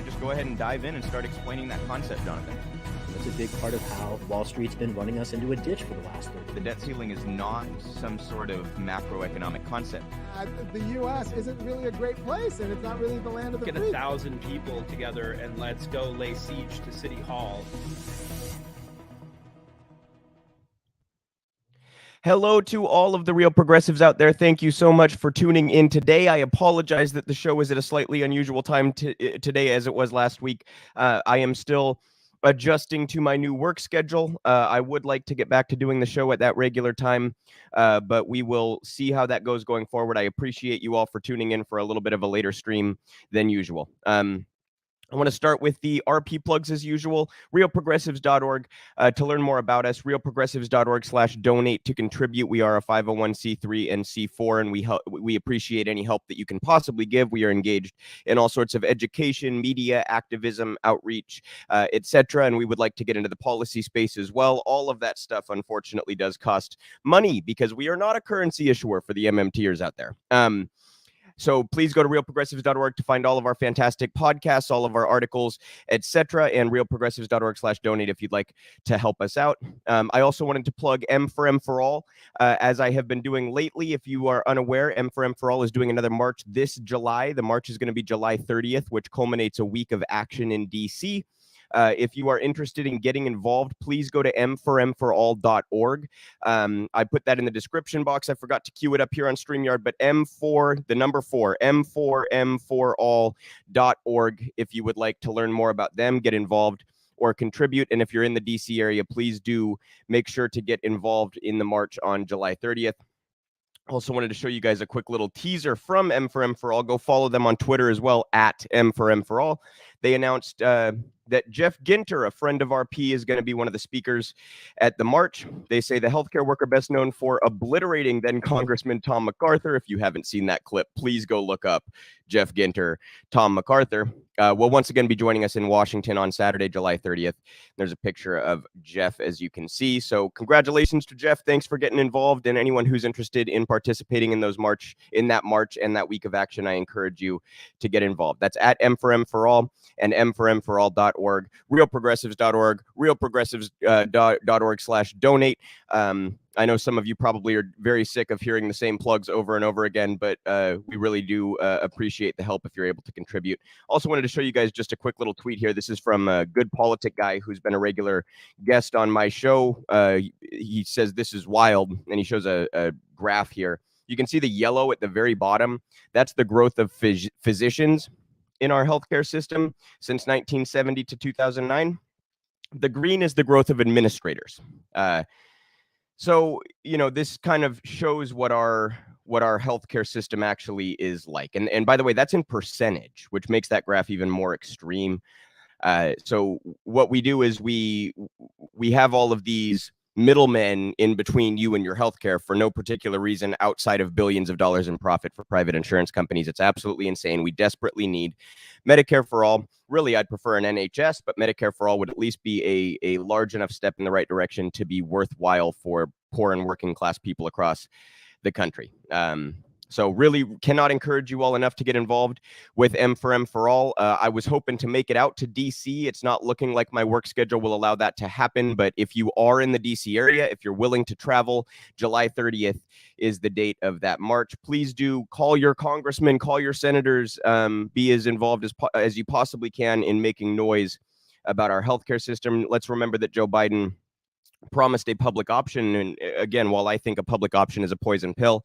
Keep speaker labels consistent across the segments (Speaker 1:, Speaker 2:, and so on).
Speaker 1: to just go ahead and dive in and start explaining that concept, Jonathan?
Speaker 2: It's a big part of how Wall Street's been running us into a ditch for the last 30 years.
Speaker 1: The debt ceiling is not some sort of macroeconomic concept.
Speaker 3: The U.S. isn't really a great place, and it's not really the land of the free.
Speaker 4: Get 1,000 people together and let's go lay siege to City Hall.
Speaker 1: Hello to all of the real progressives out there. Thank you so much for tuning in today. I apologize that the show is at a slightly unusual time today as it was last week. I am still adjusting to my new work schedule. I would like to get back to doing the show at that regular time, but we will see how that goes going forward. I appreciate you all for tuning in for a little bit of a later stream than usual. I want to start with the RP plugs as usual, realprogressives.org to learn more about us, realprogressives.org/donate to contribute. We are a 501c3 and C4, and we appreciate any help that you can possibly give. We are engaged in all sorts of education, media, activism, outreach, etc., and we would like to get into the policy space as well. All of that stuff, unfortunately, does cost money because we are not a currency issuer for the MMTers out there. So please go to realprogressives.org to find all of our fantastic podcasts, all of our articles, etc., and realprogressives.org/donate if you'd like to help us out. I also wanted to plug M for M for All, as I have been doing lately. If you are unaware, M for M for All is doing another march this July. The march is going to be July 30th, which culminates a week of action in D.C. If you are interested in getting involved, please go to m4m4all.org. I put that in the description box. I forgot to cue it up here on StreamYard, but m4m4all.org if you would like to learn more about them, get involved, or contribute. And if you're in the DC area, please do make sure to get involved in the march on July 30th. Also wanted to show you guys a quick little teaser from M4M for All. Go follow them on Twitter as well, at M4M for All. They announced that Jeff Ginter, a friend of RP, is going to be one of the speakers at the march. They say the healthcare worker best known for obliterating then Congressman Tom MacArthur. If you haven't seen that clip, please go look up Jeff Ginter, Tom MacArthur. Will once again be joining us in Washington on Saturday, July 30th. There's a picture of Jeff, as you can see. So congratulations to Jeff. Thanks for getting involved. And anyone who's interested in participating in that march and that week of action, I encourage you to get involved. That's at M4M for All and m4m4all.org, realprogressives.org, realprogressives.org/donate. I know some of you probably are very sick of hearing the same plugs over and over again, but we really do appreciate the help if you're able to contribute. Also wanted to show you guys just a quick little tweet here. This is from a Good Politic guy who's been a regular guest on my show. He says this is wild, and he shows a graph here. You can see the yellow at the very bottom. That's the growth of physicians in our healthcare system since 1970 to 2009. The green is the growth of administrators. So, you know, this kind of shows what our healthcare system actually is like. And by the way, that's in percentage, which makes that graph even more extreme. So what we do is we have all of these middlemen in between you and your healthcare for no particular reason outside of billions of dollars in profit for private insurance companies. It's absolutely insane. We desperately need Medicare for all. Really, I'd prefer an NHS, but Medicare for all would at least be a large enough step in the right direction to be worthwhile for poor and working class people across the country. So really cannot encourage you all enough to get involved with M4M for All. I was hoping to make it out to DC. It's not looking like my work schedule will allow that to happen. But if you are in the DC area, if you're willing to travel, July 30th is the date of that march. Please do call your congressmen, call your senators, be as involved as you possibly can in making noise about our healthcare system. Let's remember that Joe Biden promised a public option. And again, while I think a public option is a poison pill,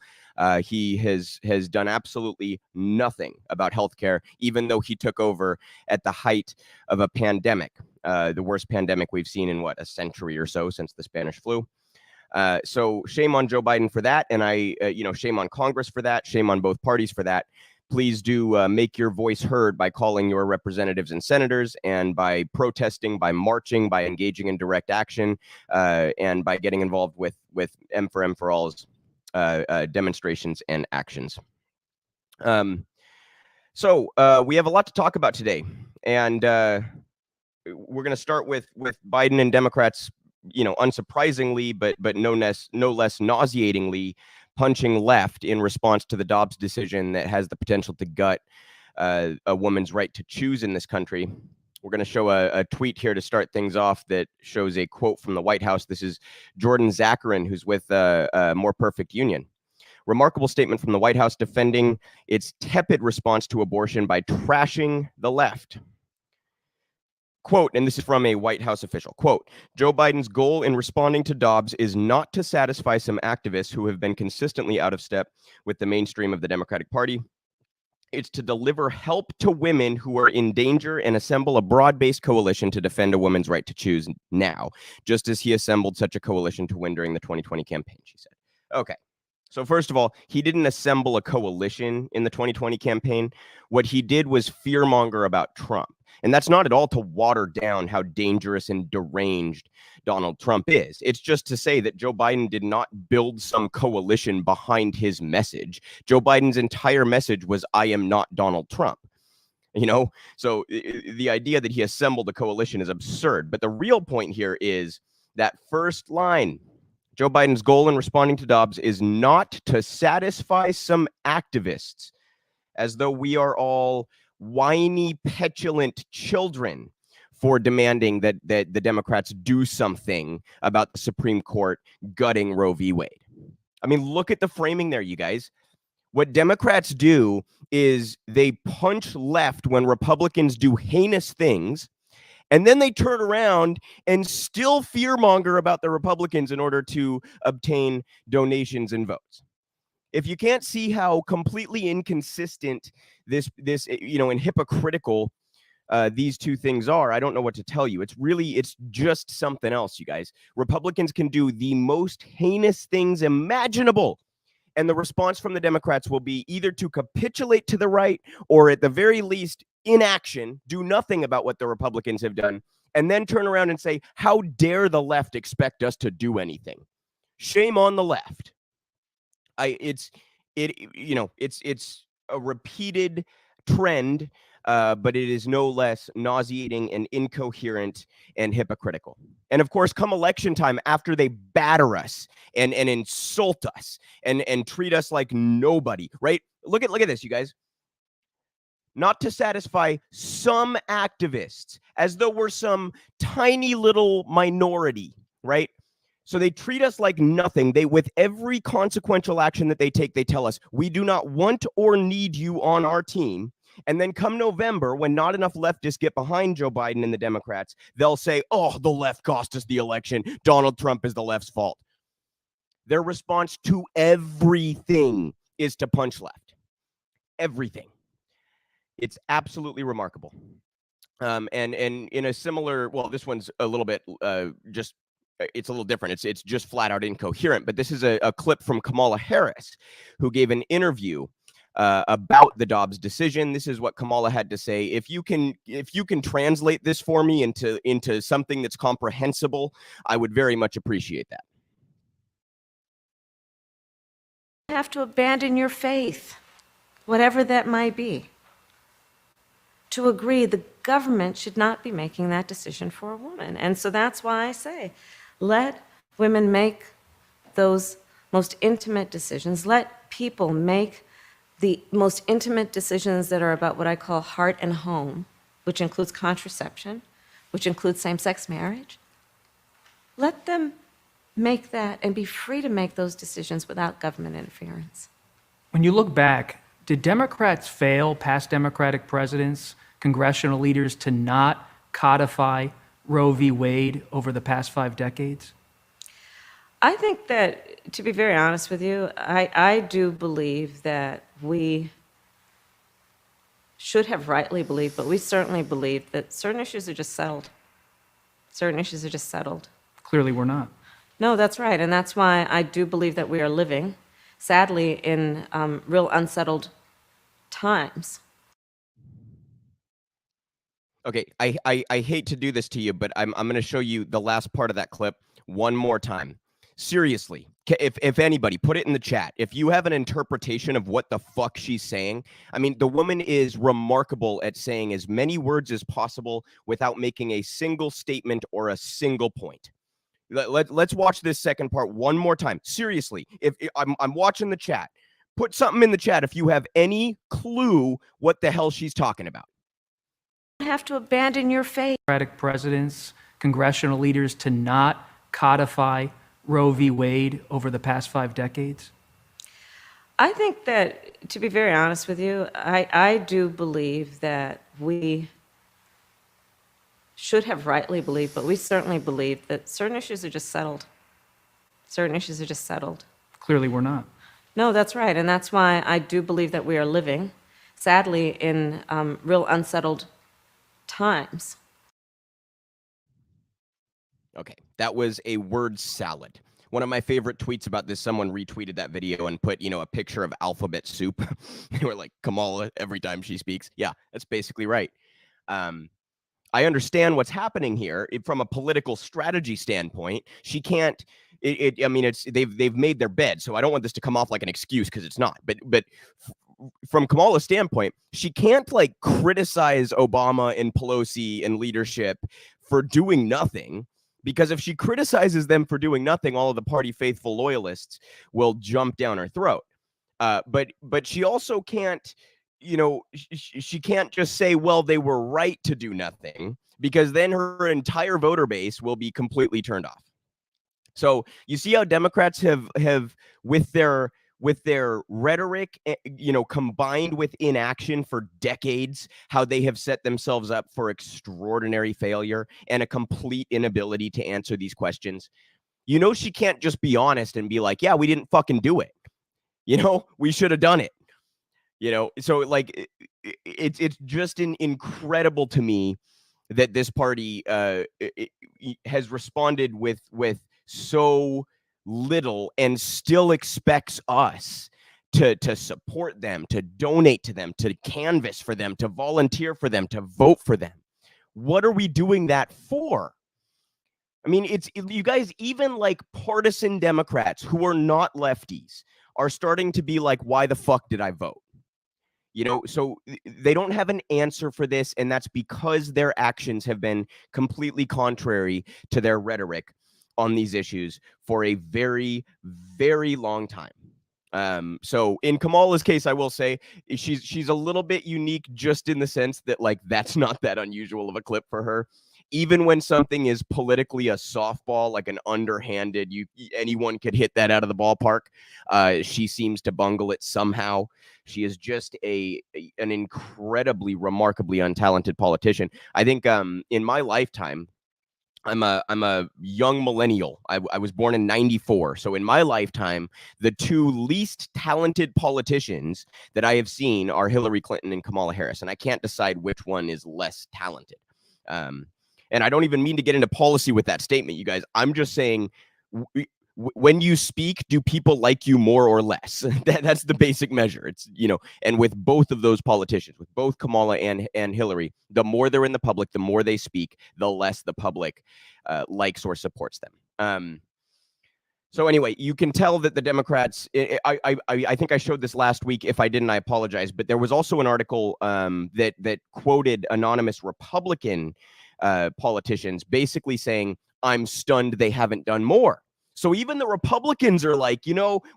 Speaker 1: he has done absolutely nothing about healthcare, even though he took over at the height of a pandemic, the worst pandemic we've seen in a century or so since the Spanish flu. So shame on Joe Biden for that. And shame on Congress for that. Shame on both parties for that. Please do make your voice heard by calling your representatives and senators, and by protesting, by marching, by engaging in direct action, and by getting involved with M4M for All's demonstrations and actions. So we have a lot to talk about today, and we're going to start with Biden and Democrats, unsurprisingly, but no less nauseatingly punching left in response to the Dobbs decision that has the potential to gut a woman's right to choose in this country. We're going to show a tweet here to start things off that shows a quote from the White House. This is Jordan Zakarin, who's with More Perfect Union. Remarkable statement from the White House defending its tepid response to abortion by trashing the left. Quote, and this is from a White House official, quote, Joe Biden's goal in responding to Dobbs is not to satisfy some activists who have been consistently out of step with the mainstream of the Democratic Party. It's to deliver help to women who are in danger and assemble a broad-based coalition to defend a woman's right to choose now, just as he assembled such a coalition to win during the 2020 campaign, she said. Okay. So first of all, he didn't assemble a coalition in the 2020 campaign. What he did was fearmonger about Trump. And that's not at all to water down how dangerous and deranged Donald Trump is. It's just to say that Joe Biden did not build some coalition behind his message. Joe Biden's entire message was, I am not Donald Trump. You know, so the idea that he assembled a coalition is absurd. But the real point here is that first line. Joe Biden's goal in responding to Dobbs is not to satisfy some activists, as though we are all whiny, petulant children for demanding that the Democrats do something about the Supreme Court gutting Roe v. Wade. I mean, look at the framing there, you guys. What Democrats do is they punch left when Republicans do heinous things, and then they turn around and still fearmonger about the Republicans in order to obtain donations and votes. If you can't see how completely inconsistent this and hypocritical these two things are, I don't know what to tell you. It's just something else, you guys. Republicans can do the most heinous things imaginable, and the response from the Democrats will be either to capitulate to the right or at the very least inaction, do nothing about what the Republicans have done, and then turn around and say, how dare the left expect us to do anything? Shame on the left. It's a repeated trend, but it is no less nauseating and incoherent and hypocritical. And of course, come election time, after they batter us and insult us and treat us like nobody, right? Look at this, you guys. Not to satisfy some activists, as though we're some tiny little minority, right? So they treat us like nothing. With every consequential action that they take, they tell us, we do not want or need you on our team. And then come November, when not enough leftists get behind Joe Biden and the Democrats, they'll say, oh, the left cost us the election. Donald Trump is the left's fault. Their response to everything is to punch left. Everything. It's absolutely remarkable. And in a similar, well, this one's a little bit it's a little different. It's just flat out incoherent. But this is a clip from Kamala Harris, who gave an interview about the Dobbs decision. This is what Kamala had to say. If you can translate this for me into something that's comprehensible, I would very much appreciate that.
Speaker 5: You have to abandon your faith, whatever that might be, to agree the government should not be making that decision for a woman. And so that's why I say, let women make those most intimate decisions. Let people make the most intimate decisions that are about what I call heart and home, which includes contraception, which includes same-sex marriage. Let them make that and be free to make those decisions without government interference.
Speaker 6: When you look back, did Democrats fail, past Democratic presidents, congressional leaders, to not codify Roe v. Wade over the past 5 decades?
Speaker 5: I think that, to be very honest with you, I do believe that we should have rightly believed, but we certainly believe that certain issues are just settled. Certain issues are just settled.
Speaker 6: Clearly we're not.
Speaker 5: No, that's right. And that's why I do believe that we are living, sadly, in real unsettled times.
Speaker 1: Okay, I hate to do this to you, but I'm going to show you the last part of that clip one more time. Seriously, if anybody, put it in the chat. If you have an interpretation of what the fuck she's saying, I mean, the woman is remarkable at saying as many words as possible without making a single statement or a single point. Let's watch this second part one more time. Seriously, if I'm watching the chat, Put something in the chat if you have any clue what the hell she's talking about.
Speaker 5: You have to abandon your faith.
Speaker 6: Democratic presidents, congressional leaders to not codify Roe v. Wade over the past 5 decades?
Speaker 5: I think that, to be very honest with you, I do believe that we should have rightly believed, but we certainly believe that certain issues are just settled. Certain issues are just settled.
Speaker 6: Clearly we're not.
Speaker 5: No, that's right. And that's why I do believe that we are living, sadly, in real unsettled times.
Speaker 1: Okay, that was a word salad. One of my favorite tweets about this, someone retweeted that video and put, a picture of alphabet soup. They were like, Kamala, every time she speaks. Yeah, that's basically right. I understand what's happening here from a political strategy standpoint. She can't. They've made their bed, so I don't want this to come off like an excuse because it's not. But from Kamala's standpoint, she can't criticize Obama and Pelosi and leadership for doing nothing. Because if she criticizes them for doing nothing, all of the party faithful loyalists will jump down her throat. But she also can't, she can't just say, well, they were right to do nothing, because then her entire voter base will be completely turned off. So you see how Democrats have with their rhetoric, combined with inaction for decades, how they have set themselves up for extraordinary failure and a complete inability to answer these questions. She can't just be honest and be like, yeah, we didn't fucking do it. We should have done it. So it's just incredible to me that this party has responded with so little and still expects us to support them, to donate to them, to canvass for them, to volunteer for them, to vote for them. What are we doing that for? I mean, it's you guys, even partisan Democrats who are not lefties are starting to be like, why the fuck did I vote? So they don't have an answer for this, and that's because their actions have been completely contrary to their rhetoric on these issues for a very, very long time. So in Kamala's case, I will say she's a little bit unique just in the sense that that's not that unusual of a clip for her. Even when something is politically a softball, like an underhanded, anyone could hit that out of the ballpark. She seems to bungle it somehow. She is just an incredibly, remarkably untalented politician. I think in my lifetime, I'm a young millennial. I was born in 94. So in my lifetime, the two least talented politicians that I have seen are Hillary Clinton and Kamala Harris. And I can't decide which one is less talented. And I don't even mean to get into policy with that statement, you guys. I'm just saying, when you speak, do people like you more or less? That's the basic measure. It's, and with both of those politicians, with both Kamala and Hillary, the more they're in the public, the more they speak, the less the public likes or supports them. So anyway, you can tell that the Democrats, I think I showed this last week. If I didn't, I apologize. But there was also an article that quoted anonymous Republican politicians basically saying, I'm stunned they haven't done more. So even the Republicans are like,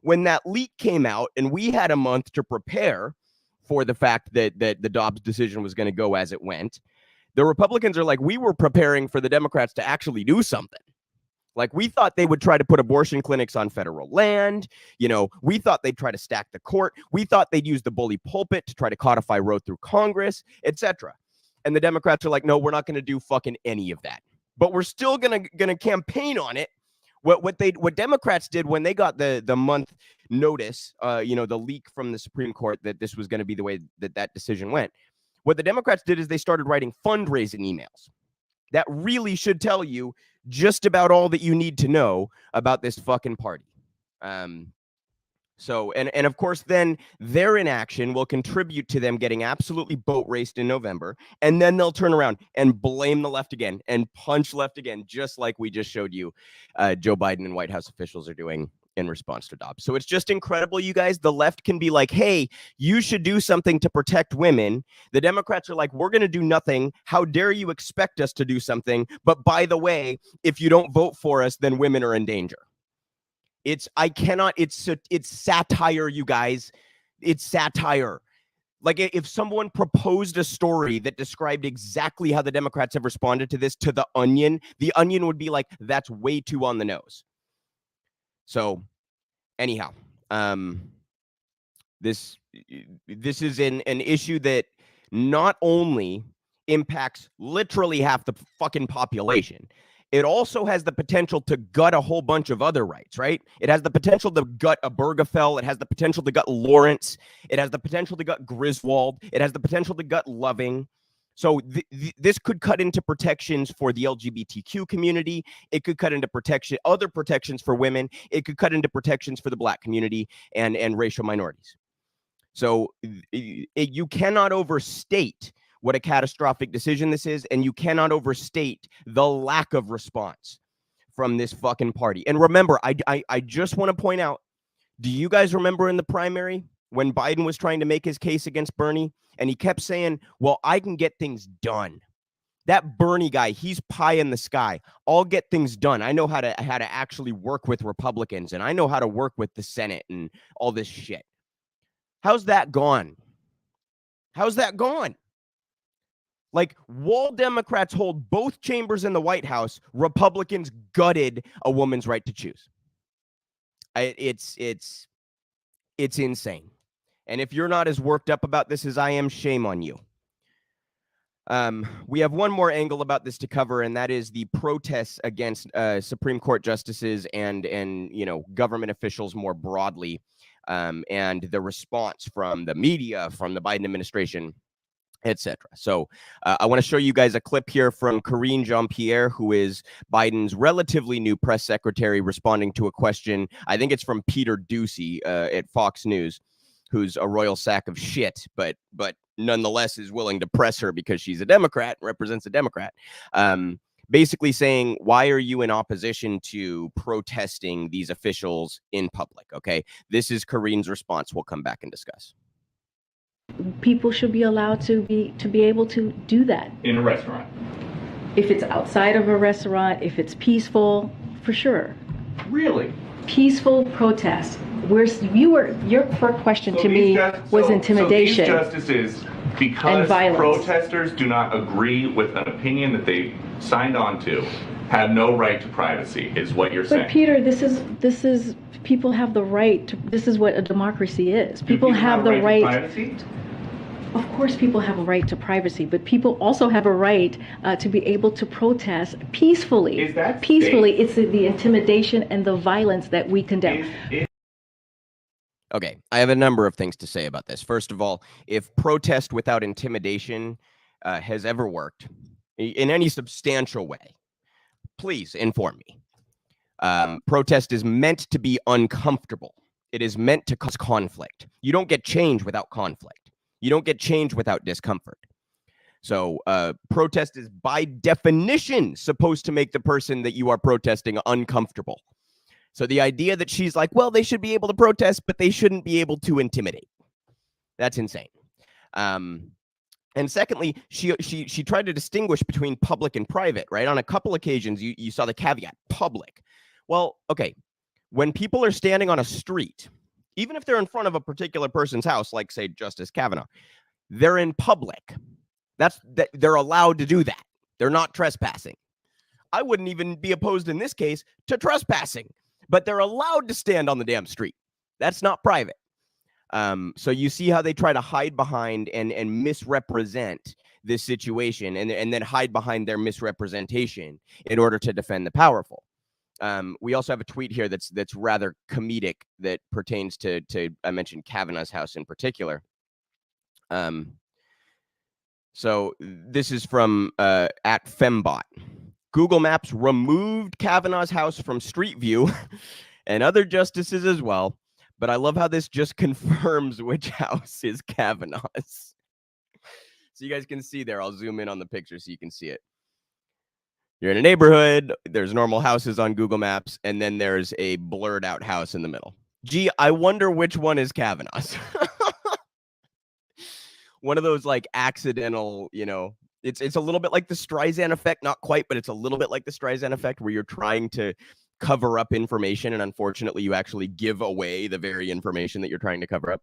Speaker 1: when that leak came out and we had a month to prepare for the fact that the Dobbs decision was going to go as it went, the Republicans are like, we were preparing for the Democrats to actually do something. We thought they would try to put abortion clinics on federal land. We thought they'd try to stack the court. We thought they'd use the bully pulpit to try to codify Roe through Congress, etc. And the Democrats are like, no, we're not going to do fucking any of that. But we're still gonna campaign on it. What Democrats did when they got the month notice, the leak from the Supreme Court that this was going to be the way that decision went. What the Democrats did is they started writing fundraising emails. That really should tell you just about all that you need to know about this fucking party. So, and of course, then their inaction will contribute to them getting absolutely boat raced in November. And then they'll turn around and blame the left again and punch left again, just like we just showed you Joe Biden and White House officials are doing in response to Dobbs. So it's just incredible, you guys. The left can be like, hey, you should do something to protect women. The Democrats are like, we're going to do nothing. How dare you expect us to do something? But by the way, if you don't vote for us, then women are in danger. It's satire, you guys. it's satire. Like if someone proposed a story that described exactly how the Democrats have responded to this to the Onion would be like, that's way too on the nose. So anyhow, this is an issue that not only impacts literally half the fucking population, it also has the potential to gut a whole bunch of other rights, right? It has the potential to gut Obergefell. It has the potential to gut Lawrence. It has the potential to gut Griswold. It has the potential to gut Loving. So this could cut into protections for the LGBTQ community. It could cut into other protections for women. It could cut into protections for the Black community and racial minorities. So you cannot overstate what a catastrophic decision this is, and you cannot overstate the lack of response from this fucking party. And remember, I just want to point out, do you guys remember in the primary when Biden was trying to make his case against Bernie, and he kept saying, well, I can get things done. That Bernie guy, he's pie in the sky. I'll get things done. I know how to actually work with Republicans, and I know how to work with the Senate and all this shit. How's that gone? How's that gone? Like, while Democrats hold both chambers in the White House, Republicans gutted a woman's right to choose. It's insane. And if you're not as worked up about this as I am, shame on you. We have one more angle about this to cover, and that is the protests against Supreme Court justices and government officials more broadly, and the response from the media, from the Biden administration, etc. So I want to show you guys a clip here from Karine Jean-Pierre, who is Biden's relatively new press secretary, responding to a question. I think it's from Peter Doocy at Fox News, who's a royal sack of shit, but nonetheless is willing to press her because she's a Democrat, represents a Democrat. Basically saying, why are you in opposition to protesting these officials in public? Okay, this is Karine's response. We'll come back and discuss.
Speaker 7: People should be allowed to be able to do that
Speaker 8: in a restaurant.
Speaker 7: If it's outside of a restaurant, if it's peaceful, for sure.
Speaker 8: Really?
Speaker 7: Peaceful protest. Your first question to me was intimidation.
Speaker 8: So these justices, because protesters do not agree with an opinion that they signed on to, have no right to privacy, is what you're saying.
Speaker 7: But Peter, this is people have the right to, this is what a democracy is. People have the right
Speaker 8: to privacy?
Speaker 7: Of course people have a right to privacy, but people also have a right to be able to protest peacefully.
Speaker 8: Is that
Speaker 7: peacefully? It's the intimidation and the violence that we condemn.
Speaker 1: Okay, I have a number of things to say about this. First of all, if protest without intimidation has ever worked in any substantial way, please inform me. Protest is meant to be uncomfortable. It is meant to cause conflict. You don't get change without conflict. You don't get change without discomfort. So protest is by definition supposed to make the person that you are protesting uncomfortable. So the idea that she's like, well, they should be able to protest, but they shouldn't be able to intimidate. That's insane. And secondly, she tried to distinguish between public and private, right? On a couple occasions, you saw the caveat, public. Well, okay, when people are standing on a street, even if they're in front of a particular person's house, like, say, Justice Kavanaugh, they're in public. They're allowed to do that. They're not trespassing. I wouldn't even be opposed in this case to trespassing, but they're allowed to stand on the damn street. That's not private. So you see how they try to hide behind and misrepresent this situation and then hide behind their misrepresentation in order to defend the powerful. We also have a tweet here that's rather comedic that pertains to I mentioned Kavanaugh's house in particular. So this is from at Fembot. Google Maps removed Kavanaugh's house from Street View and other justices as well. But I love how this just confirms which house is Kavanaugh's. So you guys can see there. I'll zoom in on the picture so you can see it. You're in a neighborhood. There's normal houses on Google Maps. And then there's a blurred out house in the middle. Gee, I wonder which one is Kavanaugh's. One of those like accidental, it's a little bit like the Streisand effect. Not quite, but it's a little bit like the Streisand effect where you're trying to cover up information. And unfortunately, you actually give away the very information that you're trying to cover up.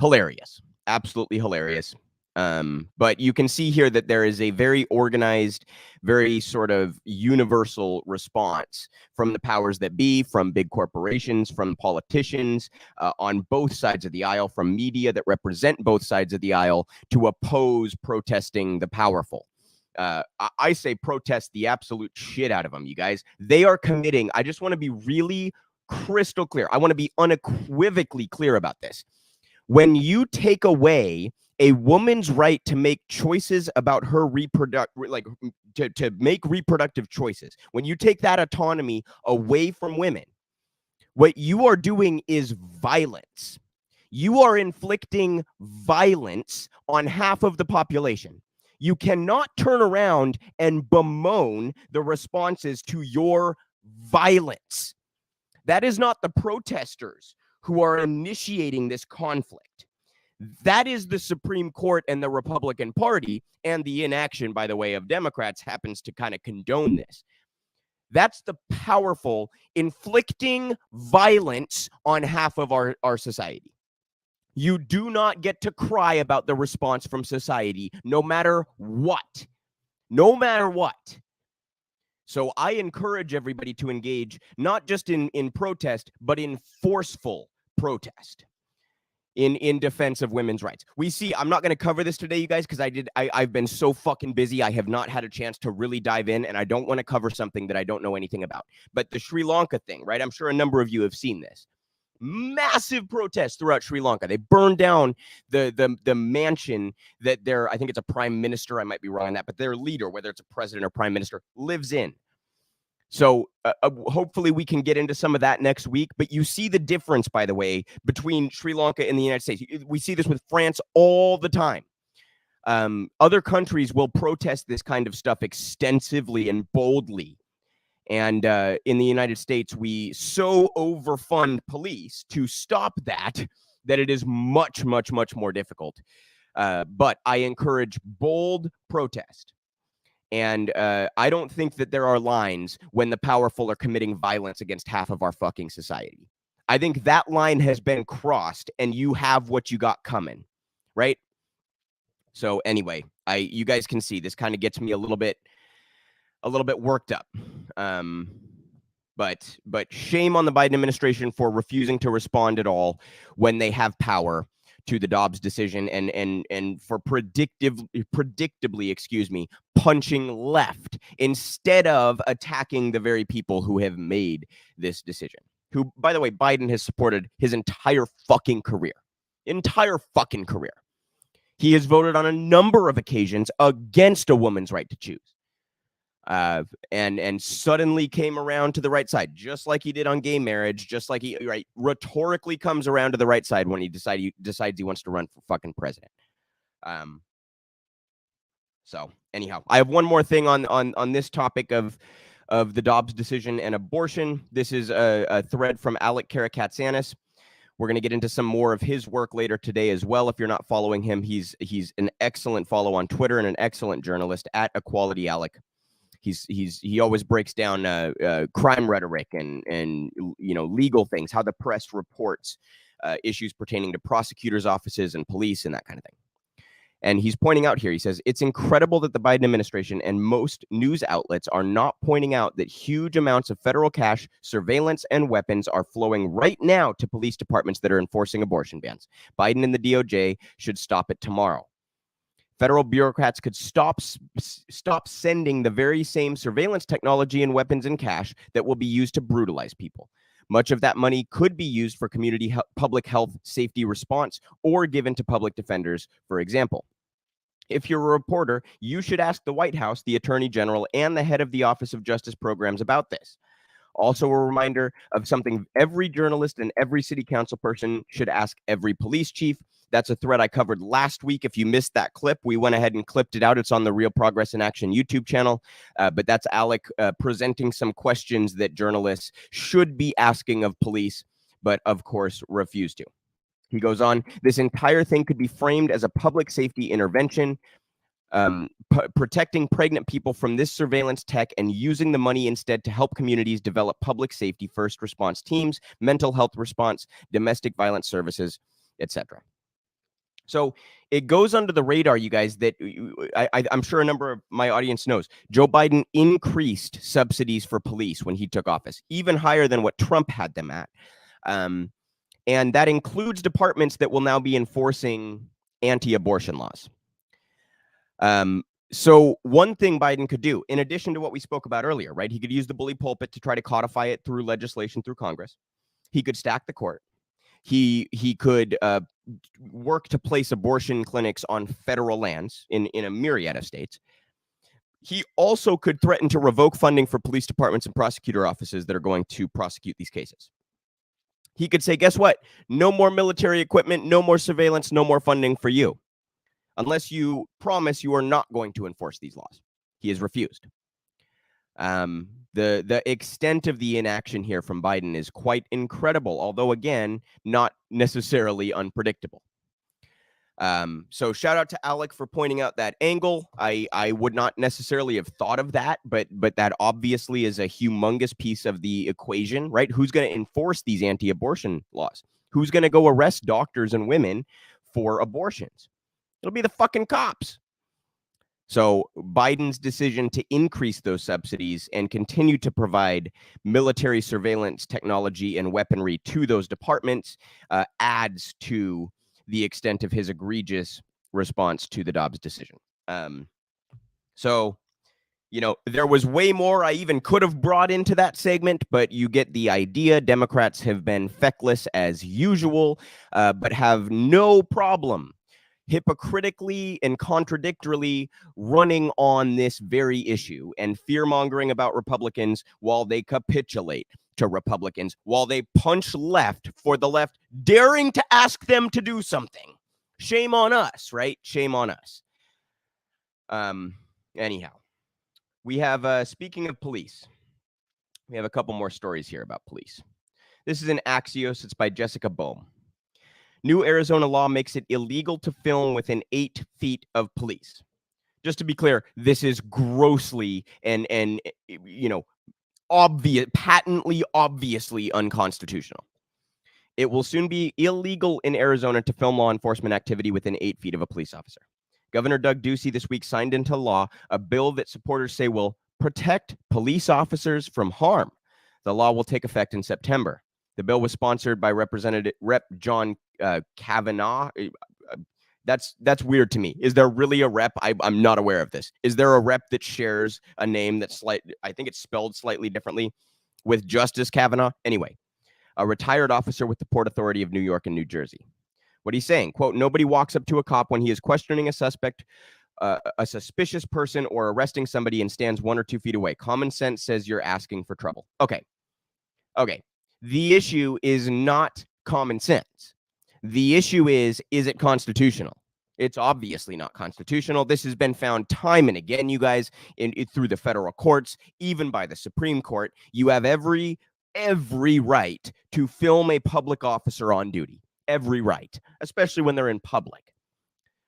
Speaker 1: hilarious, absolutely hilarious. But you can see here that there is a very organized, very sort of universal response from the powers that be, from big corporations, from politicians on both sides of the aisle, from media that represent both sides of the aisle to oppose protesting the powerful. I say protest the absolute shit out of them, you guys. They are committing. I just want to be really crystal clear. I want to be unequivocally clear about this. When you take away a woman's right to make choices about her to make reproductive choices, when you take that autonomy away from women, what you are doing is violence. You are inflicting violence on half of the population. You cannot turn around and bemoan the responses to your violence. That is not the protesters who are initiating this conflict. That is the Supreme Court and the Republican Party, and the inaction, by the way, of Democrats happens to kind of condone this. That's the powerful inflicting violence on half of our society. You do not get to cry about the response from society, no matter what. No matter what. So I encourage everybody to engage not just in protest, but in forceful protest in defense of women's rights. We see, I'm not going to cover this today, you guys, because I've been so fucking busy. I have not had a chance to really dive in, and I don't want to cover something that I don't know anything about. But the Sri Lanka thing, right? I'm sure a number of you have seen this. Massive protests throughout Sri Lanka. They burned down the mansion that I think it's a prime minister, I might be wrong on that, but their leader, whether it's a president or prime minister, lives in. So hopefully we can get into some of that next week. But you see the difference, by the way, between Sri Lanka and the United States. We see this with France all the time. Other countries will protest this kind of stuff extensively and boldly. And in the United States, we so overfund police to stop that it is much, much, much more difficult. But I encourage bold protest. And I don't think that there are lines when the powerful are committing violence against half of our fucking society. I think that line has been crossed, and you have what you got coming, right? So anyway, you guys can see this kind of gets me a little bit worked up. But shame on the Biden administration for refusing to respond at all when they have power to the Dobbs decision, and for predictably, punching left instead of attacking the very people who have made this decision. Who, by the way, Biden has supported his entire fucking career. He has voted on a number of occasions against a woman's right to choose. And suddenly came around to the right side, just like he did on gay marriage, just like he rhetorically comes around to the right side when he decides he wants to run for fucking president. So anyhow, I have one more thing on this topic of the Dobbs decision and abortion. This is a thread from Alec Karakatsanis. We're going to get into some more of his work later today as well. If you're not following him, he's an excellent follow on Twitter and an excellent journalist at Equality Alec. He always breaks down crime rhetoric and legal things, how the press reports issues pertaining to prosecutors' offices and police and that kind of thing. And he's pointing out here, he says, it's incredible that the Biden administration and most news outlets are not pointing out that huge amounts of federal cash, surveillance, and weapons are flowing right now to police departments that are enforcing abortion bans. Biden and the DOJ should stop it tomorrow. Federal bureaucrats could stop sending the very same surveillance technology and weapons and cash that will be used to brutalize people. Much of that money could be used for community public health safety response or given to public defenders, for example. If you're a reporter, you should ask the White House, the Attorney General, and the head of the Office of Justice Programs about this. Also a reminder of something every journalist and every city council person should ask every police chief. That's a thread I covered last week. If you missed that clip, we went ahead and clipped it out. It's on the Real Progress in Action YouTube channel. But that's Alec presenting some questions that journalists should be asking of police, but of course refuse to. He goes on, this entire thing could be framed as a public safety intervention, protecting pregnant people from this surveillance tech and using the money instead to help communities develop public safety first response teams, mental health response, domestic violence services, etc. So it goes under the radar, you guys, that I'm sure a number of my audience knows. Joe Biden increased subsidies for police when he took office, even higher than what Trump had them at. And that includes departments that will now be enforcing anti-abortion laws. So one thing Biden could do, in addition to what we spoke about earlier, right? He could use the bully pulpit to try to codify it through legislation through Congress. He could stack the court. He could work to place abortion clinics on federal lands in a myriad of states. He also could threaten to revoke funding for police departments and prosecutor offices that are going to prosecute these cases. He could say, guess what? No more military equipment, no more surveillance, no more funding for you, unless you promise you are not going to enforce these laws. He has refused. The extent of the inaction here from Biden is quite incredible, although, again, not necessarily unpredictable. So shout out to Alec for pointing out that angle. I would not necessarily have thought of that, but that obviously is a humongous piece of the equation, right? Who's going to enforce these anti-abortion laws? Who's going to go arrest doctors and women for abortions? It'll be the fucking cops. So Biden's decision to increase those subsidies and continue to provide military surveillance technology and weaponry to those departments adds to the extent of his egregious response to the Dobbs decision. So, you know, there was way more I even could have brought into that segment, but you get the idea. Democrats have been feckless as usual, but have no problem hypocritically and contradictorily running on this very issue and fear-mongering about Republicans while they capitulate to Republicans, while they punch left for the left, daring to ask them to do something. Shame on us, right? Shame on us. Anyhow, we have, speaking of police, we have a couple more stories here about police. This is an Axios. It's by Jessica Boehm. New Arizona law makes it illegal to film within 8 feet of police. Just to be clear, this is grossly and you know, patently, obviously unconstitutional. It will soon be illegal in Arizona to film law enforcement activity within 8 feet of a police officer. Governor Doug Ducey this week signed into law a bill that supporters say will protect police officers from harm. The law will take effect in September. The bill was sponsored by Rep. John Kavanaugh. That's weird to me. Is there really a rep? I'm not aware of this. Is there a rep that shares a name that's I think it's spelled slightly differently with Justice Kavanaugh? Anyway, a retired officer with the Port Authority of New York and New Jersey. What he's saying, quote, nobody walks up to a cop when he is questioning a suspect, a suspicious person, or arresting somebody and stands 1 or 2 feet away. Common sense says you're asking for trouble. Okay. The issue is not common sense. The issue is it constitutional? It's obviously not constitutional. This has been found time and again, you guys, through the federal courts, even by the Supreme Court. You have every right to film a public officer on duty. Every right, especially when they're in public.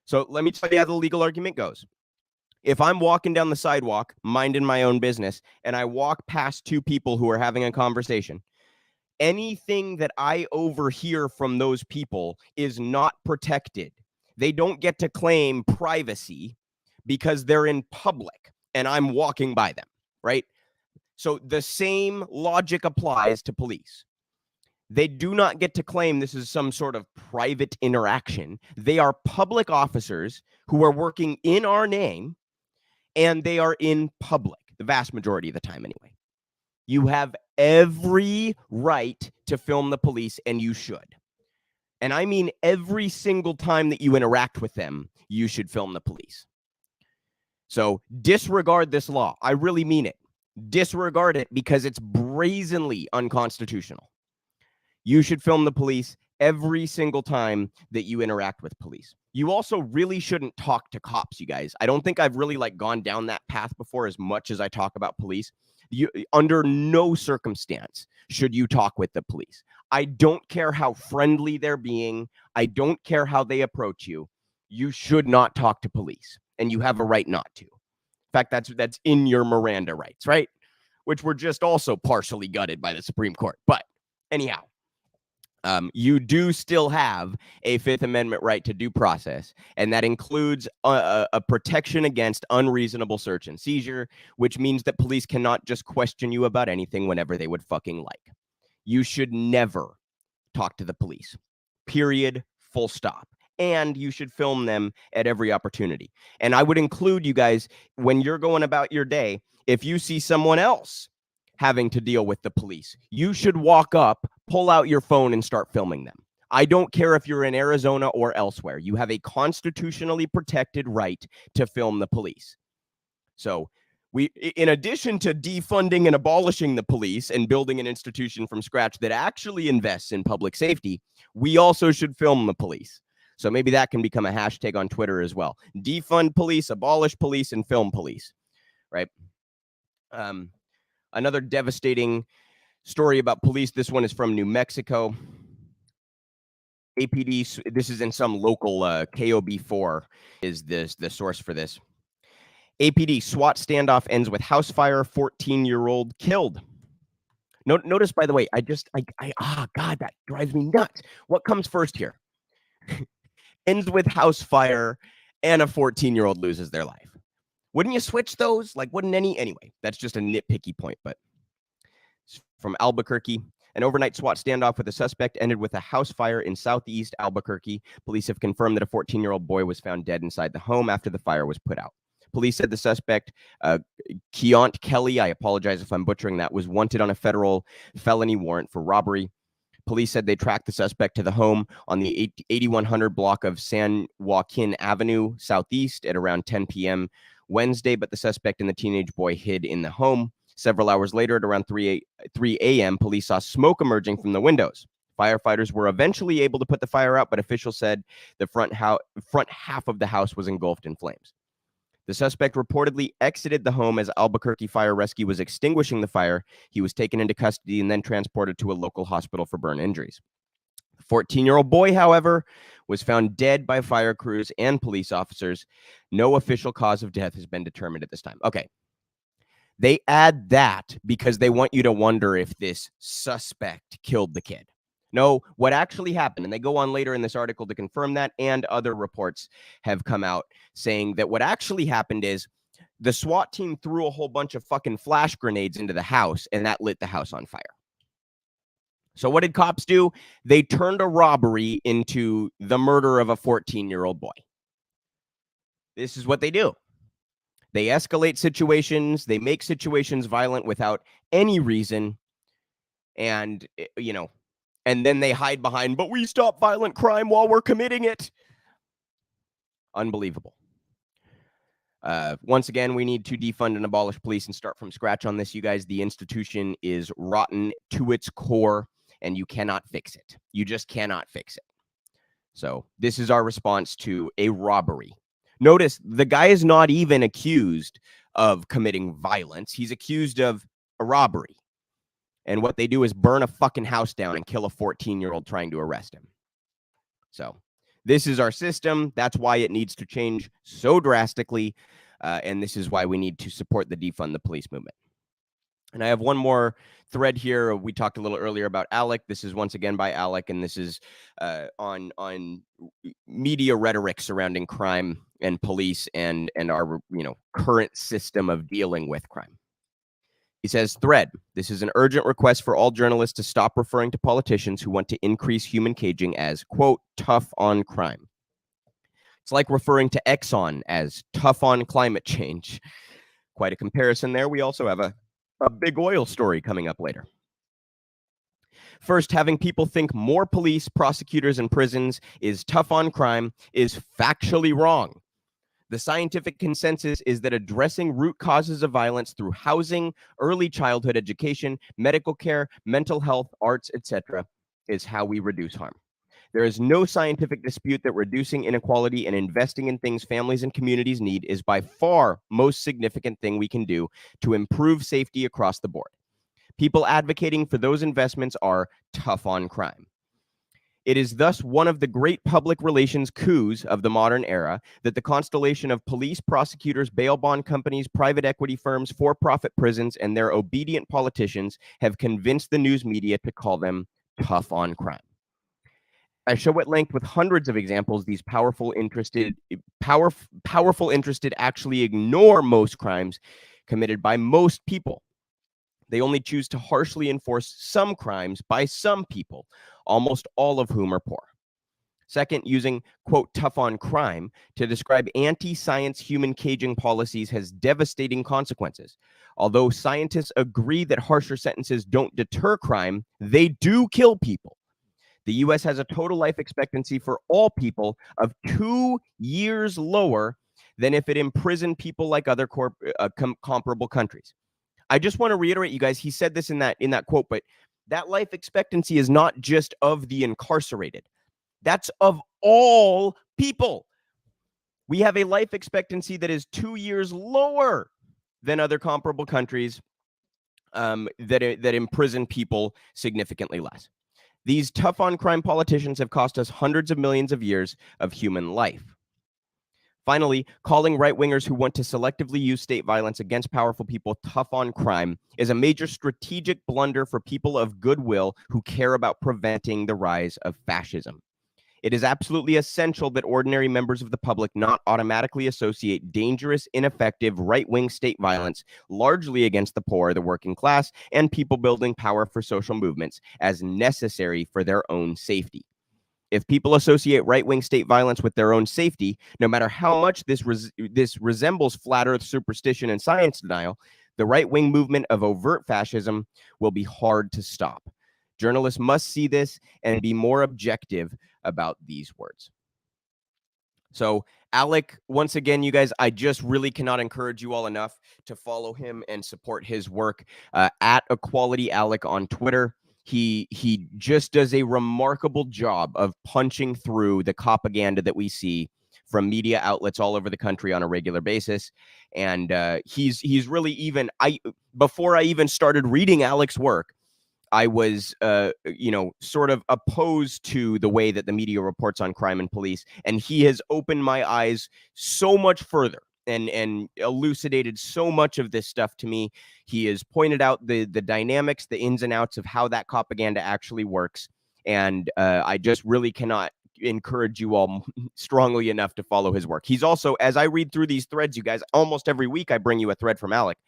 Speaker 1: So let me tell you how the legal argument goes. If I'm walking down the sidewalk, minding my own business, and I walk past 2 people who are having a conversation, anything that I overhear from those people is not protected. They don't get to claim privacy because they're in public and I'm walking by them, right? So the same logic applies to police. They do not get to claim this is some sort of private interaction. They are public officers who are working in our name, and they are in public, the vast majority of the time anyway. You have every right to film the police, and you should. And I mean every single time that you interact with them, you should film the police. So disregard this law. I really mean it. Disregard it because it's brazenly unconstitutional. You should film the police every single time that you interact with police. You also really shouldn't talk to cops, you guys. I don't think I've really gone down that path before as much as I talk about police. Under no circumstance should you talk with the police. I don't care how friendly they're being. I don't care how they approach you. You should not talk to police, and you have a right not to. In fact, that's in your Miranda rights, right? Which were just also partially gutted by the Supreme Court. But anyhow, You do still have a Fifth Amendment right to due process, and that includes a protection against unreasonable search and seizure, which means that police cannot just question you about anything whenever they would fucking like. You should never talk to the police, period, full stop. And you should film them at every opportunity. And I would include you guys, when you're going about your day, if you see someone else having to deal with the police, you should walk up, pull out your phone, and start filming them. I don't care if you're in Arizona or elsewhere. You have a constitutionally protected right to film the police. So we, in addition to defunding and abolishing the police and building an institution from scratch that actually invests in public safety, we also should film the police. So maybe that can become a hashtag on Twitter as well. Defund police, abolish police, and film police, right? Another devastating story about police. This one is from New Mexico. APD, this is in some local KOB4 is the source for this. APD, SWAT standoff ends with house fire, 14-year-old killed. Notice, by the way, God, that drives me nuts. What comes first here? Ends with house fire and a 14-year-old loses their life. Wouldn't you switch those? Like, wouldn't any? Anyway, that's just a nitpicky point, but from Albuquerque, an overnight SWAT standoff with a suspect ended with a house fire in southeast Albuquerque. Police have confirmed that a 14-year-old boy was found dead inside the home after the fire was put out. Police said the suspect, Keont Kelly, I apologize if I'm butchering that, was wanted on a federal felony warrant for robbery. Police said they tracked the suspect to the home on the 8100 block of San Joaquin Avenue Southeast at around 10 p.m. Wednesday, but the suspect and the teenage boy hid in the home. Several hours later, at around 3 a.m., police saw smoke emerging from the windows. Firefighters were eventually able to put the fire out, but officials said the front half of the house was engulfed in flames. The suspect reportedly exited the home as Albuquerque Fire Rescue was extinguishing the fire. He was taken into custody and then transported to a local hospital for burn injuries. The 14-year-old boy, however, was found dead by fire crews and police officers. No official cause of death has been determined at this time. Okay. They add that because they want you to wonder if this suspect killed the kid. No, what actually happened, and they go on later in this article to confirm that, and other reports have come out saying that what actually happened is the SWAT team threw a whole bunch of fucking flash grenades into the house, and that lit the house on fire. So what did cops do? They turned a robbery into the murder of a 14-year-old boy. This is what they do. They escalate situations. They make situations violent without any reason. And, you know, and then they hide behind, but we stop violent crime while we're committing it. Unbelievable. Once again, we need to defund and abolish police and start from scratch on this, you guys. The institution is rotten to its core, and you cannot fix it. You just cannot fix it. So this is our response to a robbery. Notice the guy is not even accused of committing violence. He's accused of a robbery. And what they do is burn a fucking house down and kill a 14-year-old trying to arrest him. So this is our system. That's why it needs to change so drastically. And this is why we need to support the defund the police movement. And I have one more thread here. We talked a little earlier about Alec. This is once again by Alec, and this is on media rhetoric surrounding crime and police and our current system of dealing with crime. He says, thread, this is an urgent request for all journalists to stop referring to politicians who want to increase human caging as, quote, tough on crime. It's like referring to Exxon as tough on climate change. Quite a comparison there. We also have a big oil story coming up later. First, having people think more police, prosecutors, and prisons is tough on crime is factually wrong. The scientific consensus is that addressing root causes of violence through housing, early childhood education, medical care, mental health, arts, etc., is how we reduce harm. There is no scientific dispute that reducing inequality and investing in things families and communities need is by far most significant thing we can do to improve safety across the board. People advocating for those investments are tough on crime. It is thus one of the great public relations coups of the modern era that the constellation of police, prosecutors, bail bond companies, private equity firms, for-profit prisons, and their obedient politicians have convinced the news media to call them tough on crime. I show at length with hundreds of examples these powerful interested actually ignore most crimes committed by most people. They only choose to harshly enforce some crimes by some people, almost all of whom are poor. Second, using, quote, tough on crime to describe anti-science human caging policies has devastating consequences. Although scientists agree that harsher sentences don't deter crime, they do kill people. The U.S. has a total life expectancy for all people of 2 years lower than if it imprisoned people like other comparable countries. I just want to reiterate, you guys, he said this in that quote, but that life expectancy is not just of the incarcerated. That's of all people. We have a life expectancy that is 2 years lower than other comparable countries that imprison people significantly less. These tough on crime politicians have cost us hundreds of millions of years of human life. Finally, calling right-wingers who want to selectively use state violence against powerful people tough on crime is a major strategic blunder for people of goodwill who care about preventing the rise of fascism. It is absolutely essential that ordinary members of the public not automatically associate dangerous, ineffective right-wing state violence, largely against the poor, the working class, and people building power for social movements, as necessary for their own safety. If people associate right-wing state violence with their own safety, no matter how much this resembles flat earth superstition and science denial, the right-wing movement of overt fascism will be hard to stop. Journalists must see this and be more objective about these words. So Alec, once again, you guys, I just really cannot encourage you all enough to follow him and support his work at Equality Alec on Twitter. He just does a remarkable job of punching through the propaganda that we see from media outlets all over the country on a regular basis. And he's really even, before I even started reading Alec's work, I was, sort of opposed to the way that the media reports on crime and police. And he has opened my eyes so much further and elucidated so much of this stuff to me. He has pointed out the dynamics, the ins and outs of how that propaganda actually works. And I just really cannot encourage you all strongly enough to follow his work. He's also, as I read through these threads, you guys, almost every week I bring you a thread from Alec.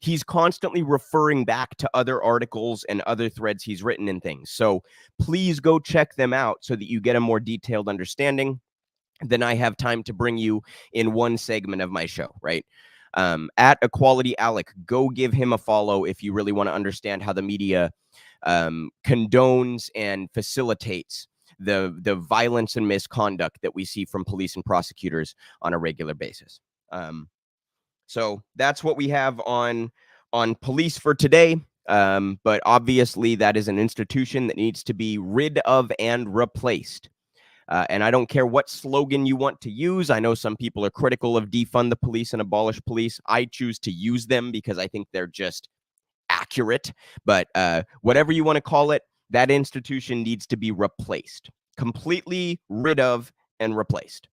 Speaker 1: He's constantly referring back to other articles and other threads he's written and things. So please go check them out so that you get a more detailed understanding than I have time to bring you in one segment of my show, right? At Equality Alec, go give him a follow if you really want to understand how the media condones and facilitates the violence and misconduct that we see from police and prosecutors on a regular basis. So that's what we have on police for today. But obviously that is an institution that needs to be rid of and replaced. And I don't care what slogan you want to use. I know some people are critical of defund the police and abolish police. I choose to use them because I think they're just accurate. But whatever you want to call it, that institution needs to be replaced, completely rid of and replaced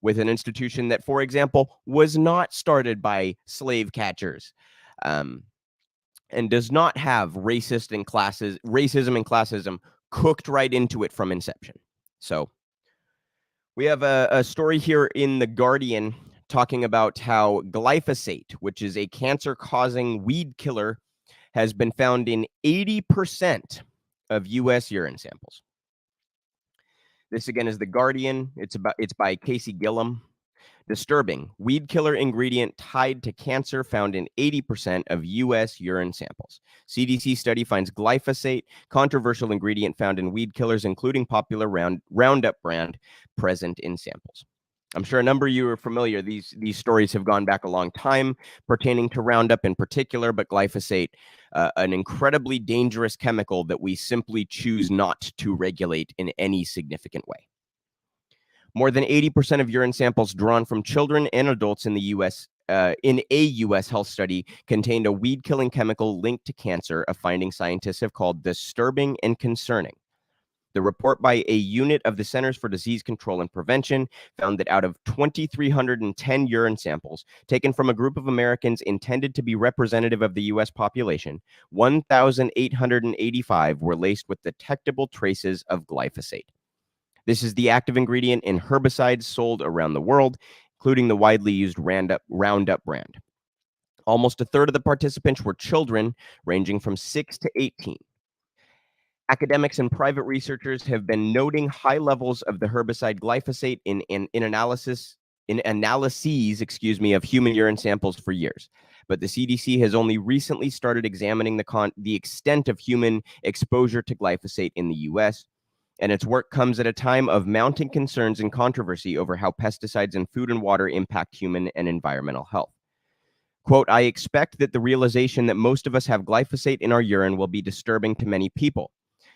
Speaker 1: with an institution that, for example, was not started by slave catchers and does not have racism and classism cooked right into it from inception. So we have a story here in The Guardian talking about how glyphosate, which is a cancer-causing weed killer, has been found in 80% of U.S. urine samples. This again is The Guardian. It's by Casey Gillum. Disturbing. Weed killer ingredient tied to cancer found in 80% of U.S. urine samples. CDC study finds glyphosate, controversial ingredient found in weed killers, including popular Roundup brand, present in samples. I'm sure a number of you are familiar. These stories have gone back a long time pertaining to Roundup in particular, but glyphosate, an incredibly dangerous chemical that we simply choose not to regulate in any significant way. More than 80% of urine samples drawn from children and adults in the U.S. In a U.S. health study contained a weed-killing chemical linked to cancer, a finding scientists have called disturbing and concerning. The report by a unit of the Centers for Disease Control and Prevention found that out of 2,310 urine samples taken from a group of Americans intended to be representative of the U.S. population, 1,885 were laced with detectable traces of glyphosate. This is the active ingredient in herbicides sold around the world, including the widely used Roundup brand. Almost a third of the participants were children ranging from 6 to 18. Academics and private researchers have been noting high levels of the herbicide glyphosate in analyses of human urine samples for years. But the CDC has only recently started examining the extent of human exposure to glyphosate in the US, and its work comes at a time of mounting concerns and controversy over how pesticides in food and water impact human and environmental health. Quote, I expect that the realization that most of us have glyphosate in our urine will be disturbing to many people,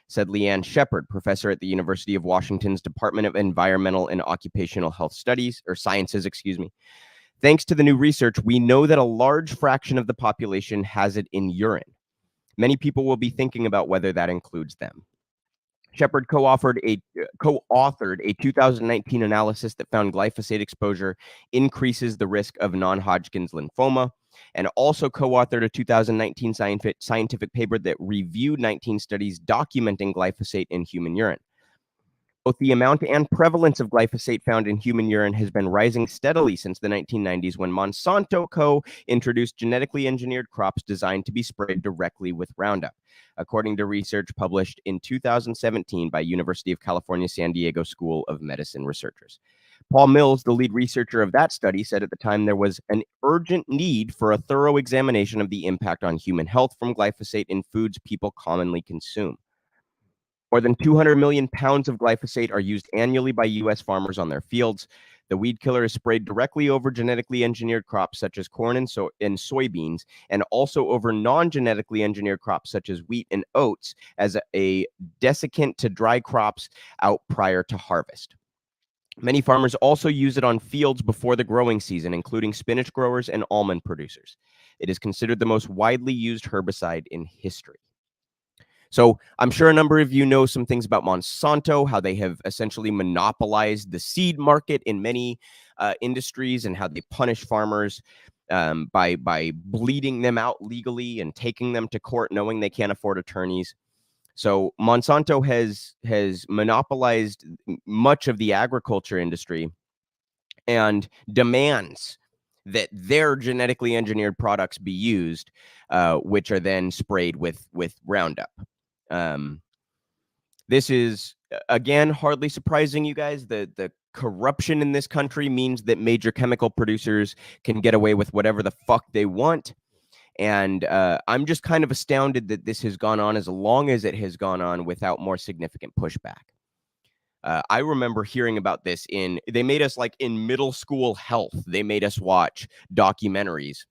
Speaker 1: said Leanne Shepard, professor at the University of Washington's Department of Environmental and Occupational Health Sciences. Thanks to the new research, we know that a large fraction of the population has it in urine. Many people will be thinking about whether that includes them. Shepard co-authored a 2019 analysis that found glyphosate exposure increases the risk of non-Hodgkin's lymphoma, and also co-authored a 2019 scientific paper that reviewed 19 studies documenting glyphosate in human urine. Both the amount and prevalence of glyphosate found in human urine has been rising steadily since the 1990s, when Monsanto Co. introduced genetically engineered crops designed to be sprayed directly with Roundup, according to research published in 2017 by University of California, San Diego School of Medicine researchers. Paul Mills, the lead researcher of that study, said at the time there was an urgent need for a thorough examination of the impact on human health from glyphosate in foods people commonly consume. More than 200 million pounds of glyphosate are used annually by U.S. farmers on their fields. The weed killer is sprayed directly over genetically engineered crops such as corn and soybeans, and also over non-genetically engineered crops such as wheat and oats as a desiccant to dry crops out prior to harvest. Many farmers also use it on fields before the growing season, including spinach growers and almond producers. It is considered the most widely used herbicide in history. So I'm sure a number of you know some things about Monsanto, how they have essentially monopolized the seed market in many industries, and how they punish farmers by bleeding them out legally and taking them to court knowing they can't afford attorneys. So Monsanto has monopolized much of the agriculture industry and demands that their genetically engineered products be used, which are then sprayed with Roundup. This is, again, hardly surprising, you guys. The corruption in this country means that major chemical producers can get away with whatever the fuck they want. And I'm just kind of astounded that this has gone on as long as it has gone on without more significant pushback. I remember hearing about this they made us, like, in middle school health, they made us watch documentaries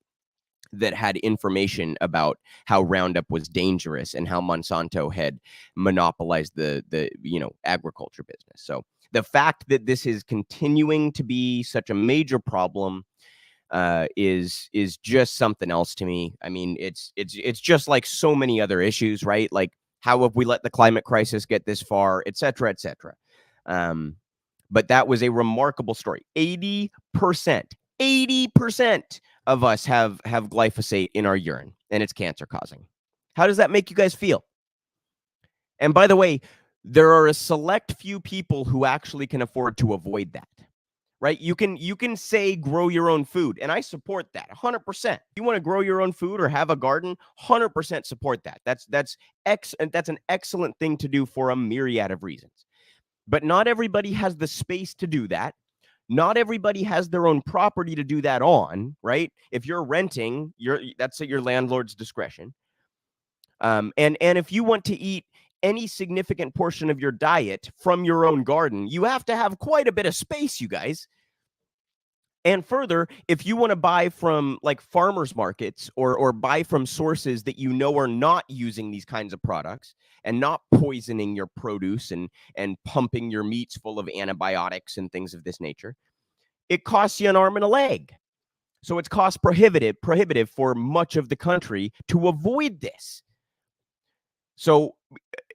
Speaker 1: that had information about how Roundup was dangerous and how Monsanto had monopolized the agriculture business. So the fact that this is continuing to be such a major problem is just something else to me. I mean, it's just like so many other issues, right? Like, how have we let the climate crisis get this far, et cetera, et cetera. But that was a remarkable story. 80% of us have glyphosate in our urine, and it's cancer causing. How does that make you guys feel? And by the way, there are a select few people who actually can afford to avoid that, right? You can say grow your own food, and I support that 100%. You want to grow your own food or have a garden, 100% support that. That's an excellent thing to do for a myriad of reasons. But not everybody has the space to do that. Not everybody has their own property to do that on, right? If you're renting, that's at your landlord's discretion. And if you want to eat any significant portion of your diet from your own garden, you have to have quite a bit of space, you guys. And further, if you want to buy from, like, farmers markets or buy from sources that you know are not using these kinds of products and not poisoning your produce and pumping your meats full of antibiotics and things of this nature, it costs you an arm and a leg. So it's cost prohibitive for much of the country to avoid this. So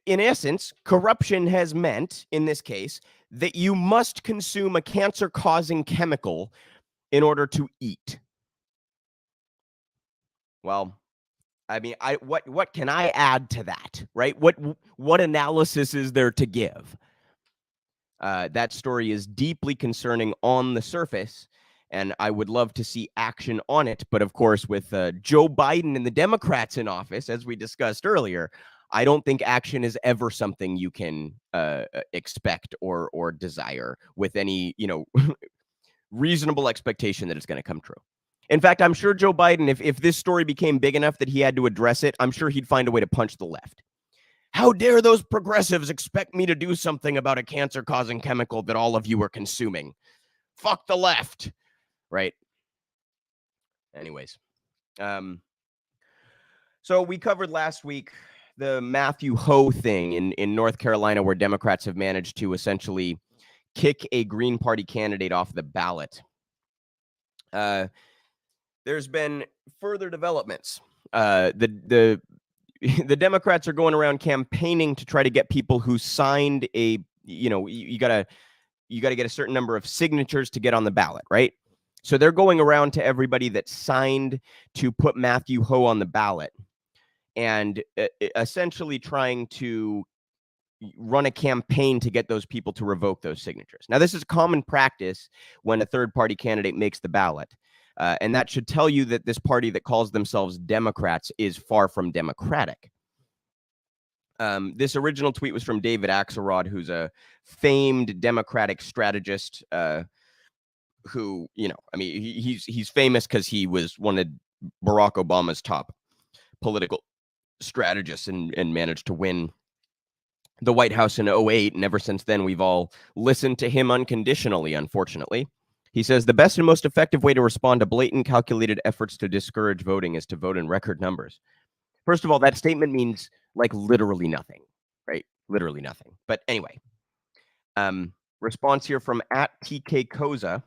Speaker 1: in essence, corruption has meant, in this case, that you must consume a cancer-causing chemical in order to eat. Well, I mean, what can I add to that, right? What analysis is there to give? That story is deeply concerning on the surface, and I would love to see action on it. But of course, with Joe Biden and the Democrats in office, as we discussed earlier, I don't think action is ever something you can expect or desire with any, reasonable expectation that it's going to come true. In fact, I'm sure Joe Biden, if this story became big enough that he had to address it, I'm sure he'd find a way to punch the left. How dare those progressives expect me to do something about a cancer-causing chemical that all of you are consuming? Fuck the left, right? Anyways, so we covered last week the Matthew Ho thing in North Carolina, where Democrats have managed to essentially kick a Green Party candidate off the ballot. There's been further developments. The Democrats are going around campaigning to try to get people who signed a, you gotta get a certain number of signatures to get on the ballot, right? So they're going around to everybody that signed to put Matthew Ho on the ballot and essentially trying to run a campaign to get those people to revoke those signatures. Now, this is common practice when a third-party candidate makes the ballot. And that should tell you that this party that calls themselves Democrats is far from democratic. This original tweet was from David Axelrod, who's a famed Democratic strategist who, he's famous because he was one of Barack Obama's top political strategists and managed to win the White House in 2008. And ever since then, we've all listened to him unconditionally, unfortunately. He says, the best and most effective way to respond to blatant calculated efforts to discourage voting is to vote in record numbers. First of all, that statement means like literally nothing, right? Literally nothing. But anyway, response here from @TK Koza.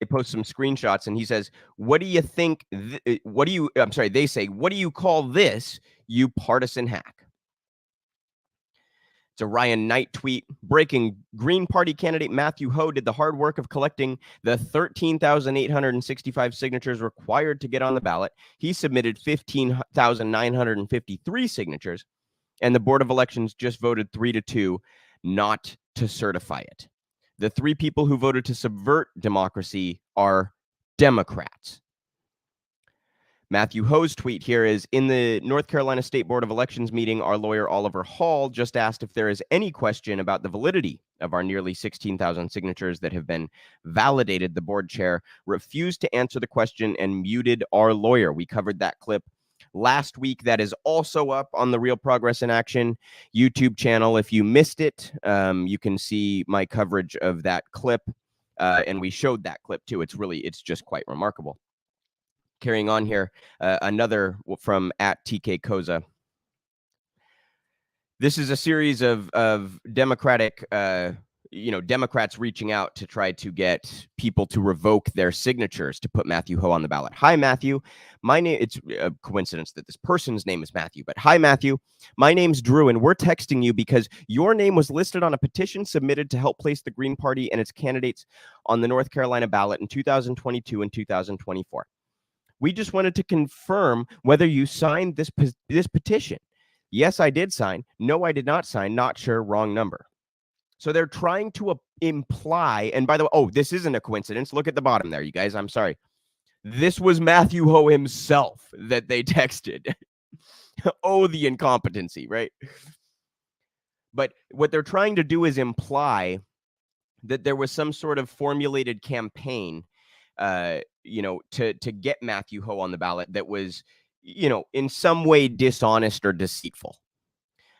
Speaker 1: They post some screenshots and he says, what do you think? They say, what do you call this, you partisan hack? It's a Ryan Knight tweet. Breaking: Green Party candidate Matthew Ho did the hard work of collecting the 13,865 signatures required to get on the ballot. He submitted 15,953 signatures, and the Board of Elections just voted 3-2 not to certify it. The three people who voted to subvert democracy are Democrats. Matthew Ho's tweet here is, in the North Carolina State Board of Elections meeting, our lawyer Oliver Hall just asked if there is any question about the validity of our nearly 16,000 signatures that have been validated. The board chair refused to answer the question and muted our lawyer. We covered that clip last week. That is also up on the Real Progress in Action YouTube channel. If you missed it, you can see my coverage of that clip, and we showed that clip too. It's just quite remarkable. Carrying on here, another from @TK Koza. This is a series of Democratic, Democrats reaching out to try to get people to revoke their signatures to put Matthew Ho on the ballot. Hi, Matthew. My name, it's a coincidence that this person's name is Matthew, but hi, Matthew. My name's Drew, and we're texting you because your name was listed on a petition submitted to help place the Green Party and its candidates on the North Carolina ballot in 2022 and 2024. We just wanted to confirm whether you signed this petition. Yes, I did sign. No, I did not sign. Not sure. Wrong number. So they're trying to imply, and by the way, this isn't a coincidence. Look at the bottom there, you guys. I'm sorry. This was Matthew Ho himself that they texted. The incompetency, right? But what they're trying to do is imply that there was some sort of formulated campaign to get Matthew Ho on the ballot that was, in some way dishonest or deceitful.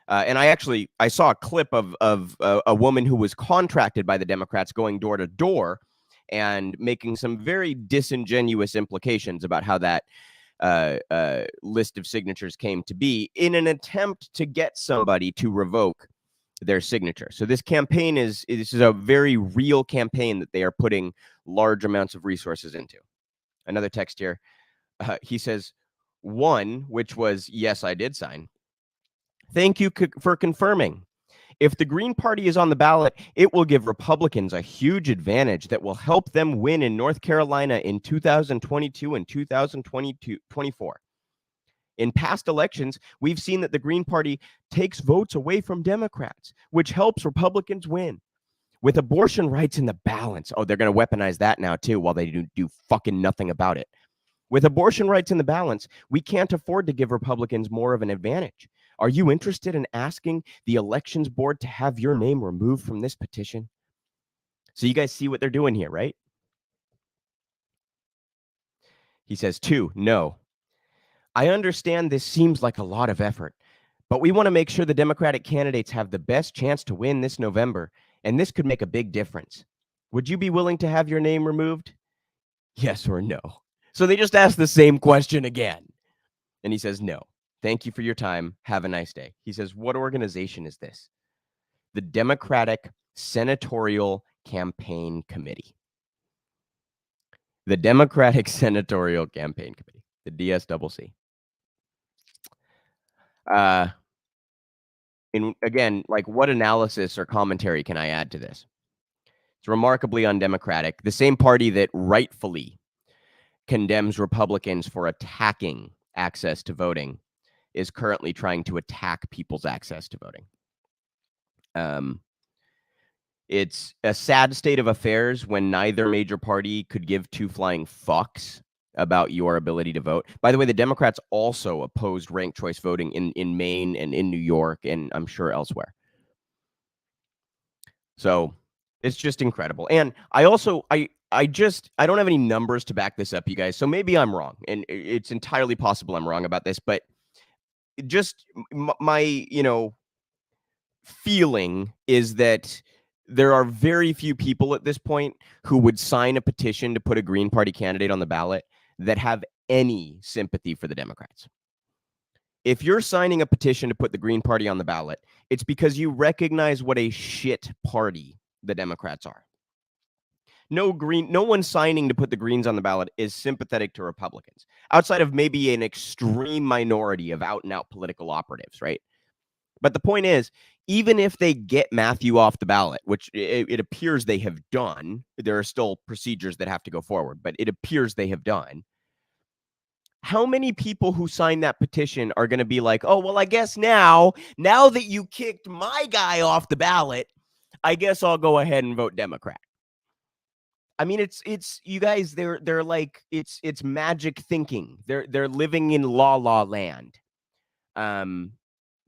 Speaker 1: And I saw a clip of a woman who was contracted by the Democrats going door to door and making some very disingenuous implications about how that list of signatures came to be in an attempt to get somebody to revoke their signature. So this campaign this is a very real campaign that they are putting large amounts of resources into. Another text here. He says, one, which was, yes, I did sign. Thank you for confirming. If the Green Party is on the ballot, it will give Republicans a huge advantage that will help them win in North Carolina in 2022 and 2024. In past elections, we've seen that the Green Party takes votes away from Democrats, which helps Republicans win. With abortion rights in the balance. Oh, they're going to weaponize that now too, while they do fucking nothing about it. With abortion rights in the balance, we can't afford to give Republicans more of an advantage. Are you interested in asking the elections board to have your name removed from this petition? So you guys see what they're doing here, right? He says, 2, no. I understand this seems like a lot of effort, but we want to make sure the Democratic candidates have the best chance to win this November, and this could make a big difference. Would you be willing to have your name removed? Yes or no? So they just asked the same question again. And he says, no. Thank you for your time. Have a nice day. He says, what organization is this? The Democratic Senatorial Campaign Committee. The Democratic Senatorial Campaign Committee, the DSCC. And again, like, what analysis or commentary can I add to this? It's remarkably undemocratic. The same party that rightfully condemns Republicans for attacking access to voting is currently trying to attack people's access to voting. It's a sad state of affairs when neither major party could give two flying fucks about your ability to vote. By the way, the Democrats also opposed ranked choice voting in Maine and in New York, and I'm sure elsewhere. So it's just incredible. And I also, I don't have any numbers to back this up, you guys. So maybe I'm wrong, and it's entirely possible I'm wrong about this, but just my, feeling is that there are very few people at this point who would sign a petition to put a Green Party candidate on the ballot that have any sympathy for the Democrats. If you're signing a petition to put the Green Party on the ballot, it's because you recognize what a shit party the Democrats are. No one signing to put the Greens on the ballot is sympathetic to Republicans, outside of maybe an extreme minority of out-and-out political operatives, right? But the point is, even if they get Matthew off the ballot, which it appears they have done, there are still procedures that have to go forward, but it appears they have done. How many people who signed that petition are going to be like, oh, well, I guess now that you kicked my guy off the ballot, I guess I'll go ahead and vote Democrat. I mean, it's you guys, they're like, it's magic thinking. They're living in la land.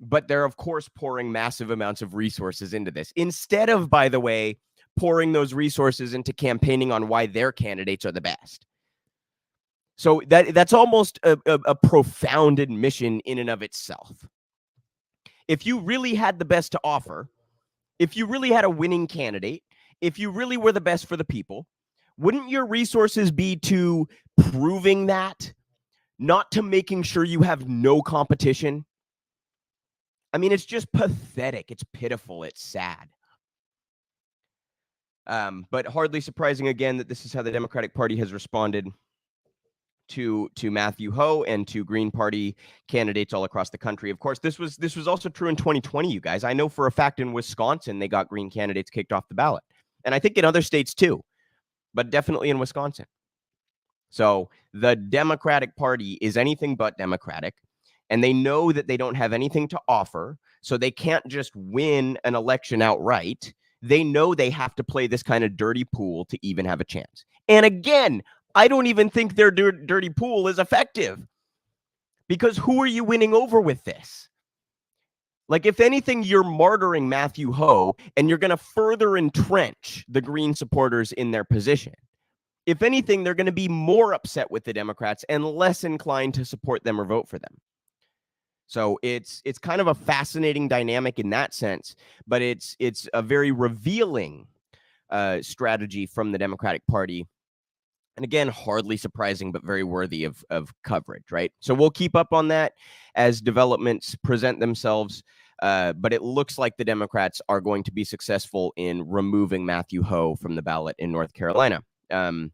Speaker 1: But they're, of course, pouring massive amounts of resources into this, instead of, by the way, pouring those resources into campaigning on why their candidates are the best. So that's almost a profound admission in and of itself. If you really had the best to offer, if you really had a winning candidate, if you really were the best for the people, wouldn't your resources be to proving that, not to making sure you have no competition? I mean, it's just pathetic. It's pitiful. It's sad. But hardly surprising, again, that this is how the Democratic Party has responded to Matthew Ho and to Green Party candidates all across the country. Of course, this was also true in 2020, you guys. I know for a fact in Wisconsin, they got Green candidates kicked off the ballot. And I think in other states too, but definitely in Wisconsin. So the Democratic Party is anything but democratic. And they know that they don't have anything to offer, so they can't just win an election outright. They know they have to play this kind of dirty pool to even have a chance. And again, I don't even think their dirty pool is effective, because who are you winning over with this? Like, if anything, you're martyring Matthew Ho, and you're going to further entrench the Green supporters in their position. If anything, they're going to be more upset with the Democrats and less inclined to support them or vote for them. So it's kind of a fascinating dynamic in that sense, but it's a very revealing strategy from the Democratic Party. And again, hardly surprising, but very worthy of coverage, right? So we'll keep up on that as developments present themselves. But it looks like the Democrats are going to be successful in removing Matthew Ho from the ballot in North Carolina. And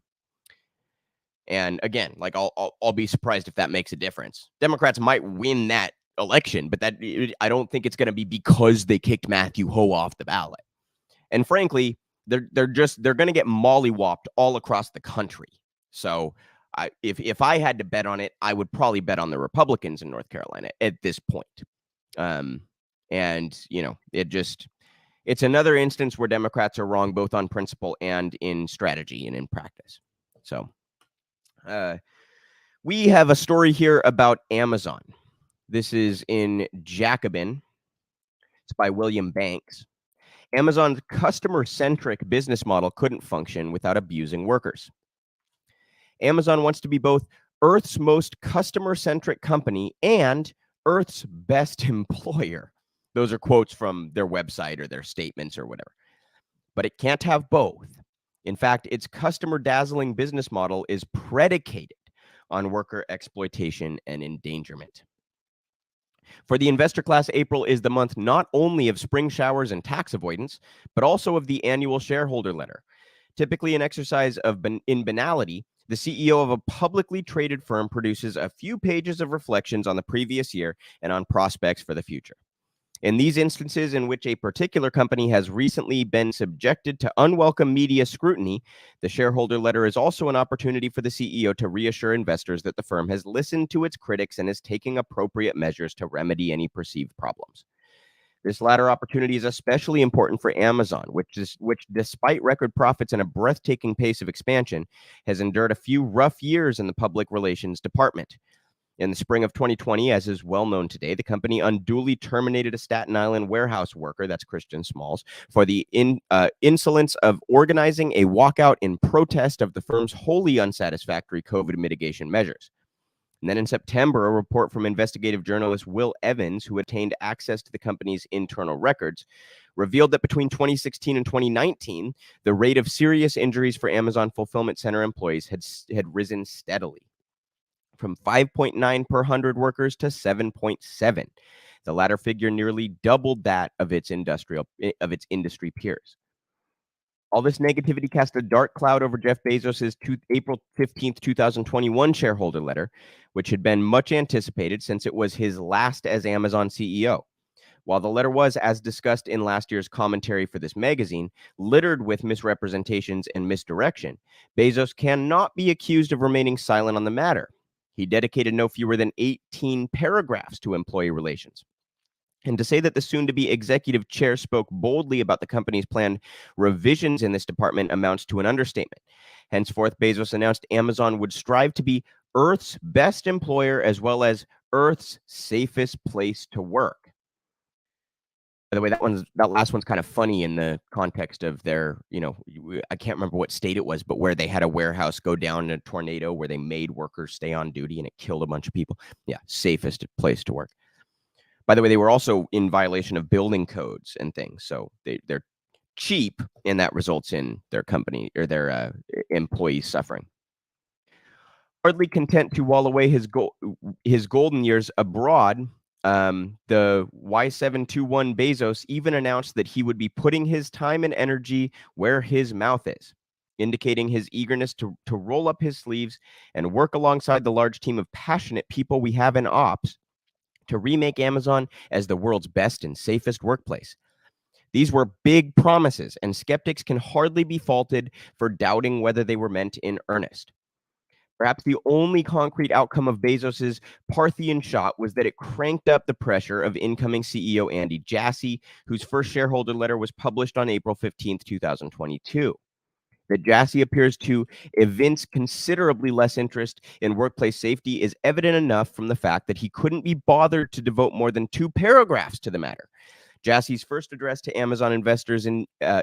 Speaker 1: again, like I'll be surprised if that makes a difference. Democrats might win that election, but I don't think it's going to be because they kicked Matthew Ho off the ballot. And frankly, they're going to get mollywopped all across the country. So if I had to bet on it, I would probably bet on the Republicans in North Carolina at this point. And It's another instance where Democrats are wrong both on principle and in strategy and in practice. So we have a story here about Amazon. This is in Jacobin. It's by William Banks. Amazon's customer-centric business model couldn't function without abusing workers. Amazon wants to be both Earth's most customer-centric company and Earth's best employer. Those are quotes from their website or their statements or whatever. But it can't have both. In fact, its customer-dazzling business model is predicated on worker exploitation and endangerment. For the investor class, April is the month not only of spring showers and tax avoidance, but also of the annual shareholder letter. Typically an exercise in banality, the CEO of a publicly traded firm produces a few pages of reflections on the previous year and on prospects for the future. In these instances in which a particular company has recently been subjected to unwelcome media scrutiny, the shareholder letter is also an opportunity for the CEO to reassure investors that the firm has listened to its critics and is taking appropriate measures to remedy any perceived problems. This latter opportunity is especially important for Amazon, which despite record profits and a breathtaking pace of expansion, has endured a few rough years in the public relations department. In the spring of 2020, as is well known today, the company unduly terminated a Staten Island warehouse worker, that's Christian Smalls, for the insolence of organizing a walkout in protest of the firm's wholly unsatisfactory COVID mitigation measures. And then in September, a report from investigative journalist Will Evans, who obtained access to the company's internal records, revealed that between 2016 and 2019, the rate of serious injuries for Amazon fulfillment center employees had risen steadily, from 5.9 per 100 workers to 7.7. The latter figure nearly doubled that of its industry peers. All this negativity cast a dark cloud over Jeff Bezos' April 15th, 2021 shareholder letter, which had been much anticipated since it was his last as Amazon CEO. While the letter was, as discussed in last year's commentary for this magazine, littered with misrepresentations and misdirection, Bezos cannot be accused of remaining silent on the matter. He dedicated no fewer than 18 paragraphs to employee relations. And to say that the soon-to-be executive chair spoke boldly about the company's planned revisions in this department amounts to an understatement. Henceforth, Bezos announced Amazon would strive to be Earth's best employer as well as Earth's safest place to work. By the way, that last one's kind of funny in the context of their, I can't remember what state it was, but where they had a warehouse go down in a tornado where they made workers stay on duty and it killed a bunch of people. Yeah, safest place to work. By the way, they were also in violation of building codes and things. So they're cheap, and that results in their company or their employees suffering. Hardly content to wall away his golden years abroad, the Y721 Bezos even announced that he would be putting his time and energy where his mouth is, indicating his eagerness to roll up his sleeves and work alongside the large team of passionate people we have in ops to remake Amazon as the world's best and safest workplace. These were big promises, and skeptics can hardly be faulted for doubting whether they were meant in earnest. Perhaps the only concrete outcome of Bezos's Parthian shot was that it cranked up the pressure of incoming CEO Andy Jassy, whose first shareholder letter was published on April 15th, 2022. That Jassy appears to evince considerably less interest in workplace safety is evident enough from the fact that he couldn't be bothered to devote more than 2 paragraphs to the matter. Jassy's first address to Amazon investors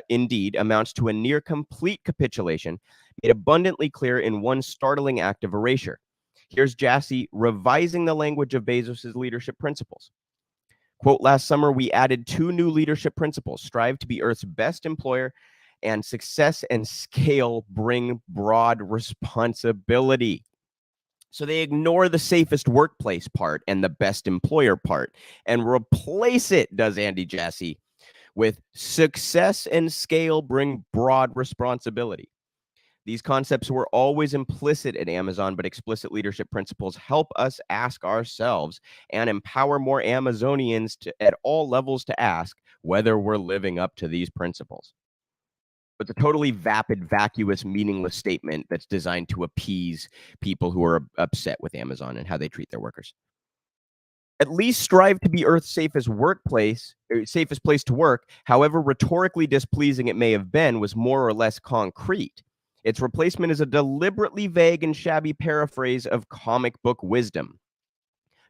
Speaker 1: indeed amounts to a near complete capitulation, made abundantly clear in one startling act of erasure. Here's Jassy revising the language of Bezos' leadership principles. Quote, last summer, we added 2 new leadership principles: strive to be Earth's best employer, and success and scale bring broad responsibility. So they ignore the safest workplace part and the best employer part and replace it, does Andy Jassy, with success and scale bring broad responsibility. These concepts were always implicit at Amazon, but explicit leadership principles help us ask ourselves and empower more Amazonians at all levels to ask whether we're living up to these principles. It's a totally vapid, vacuous, meaningless statement that's designed to appease people who are upset with Amazon and how they treat their workers. At least strive to be Earth's safest place to work, however rhetorically displeasing it may have been, was more or less concrete. Its replacement is a deliberately vague and shabby paraphrase of comic book wisdom.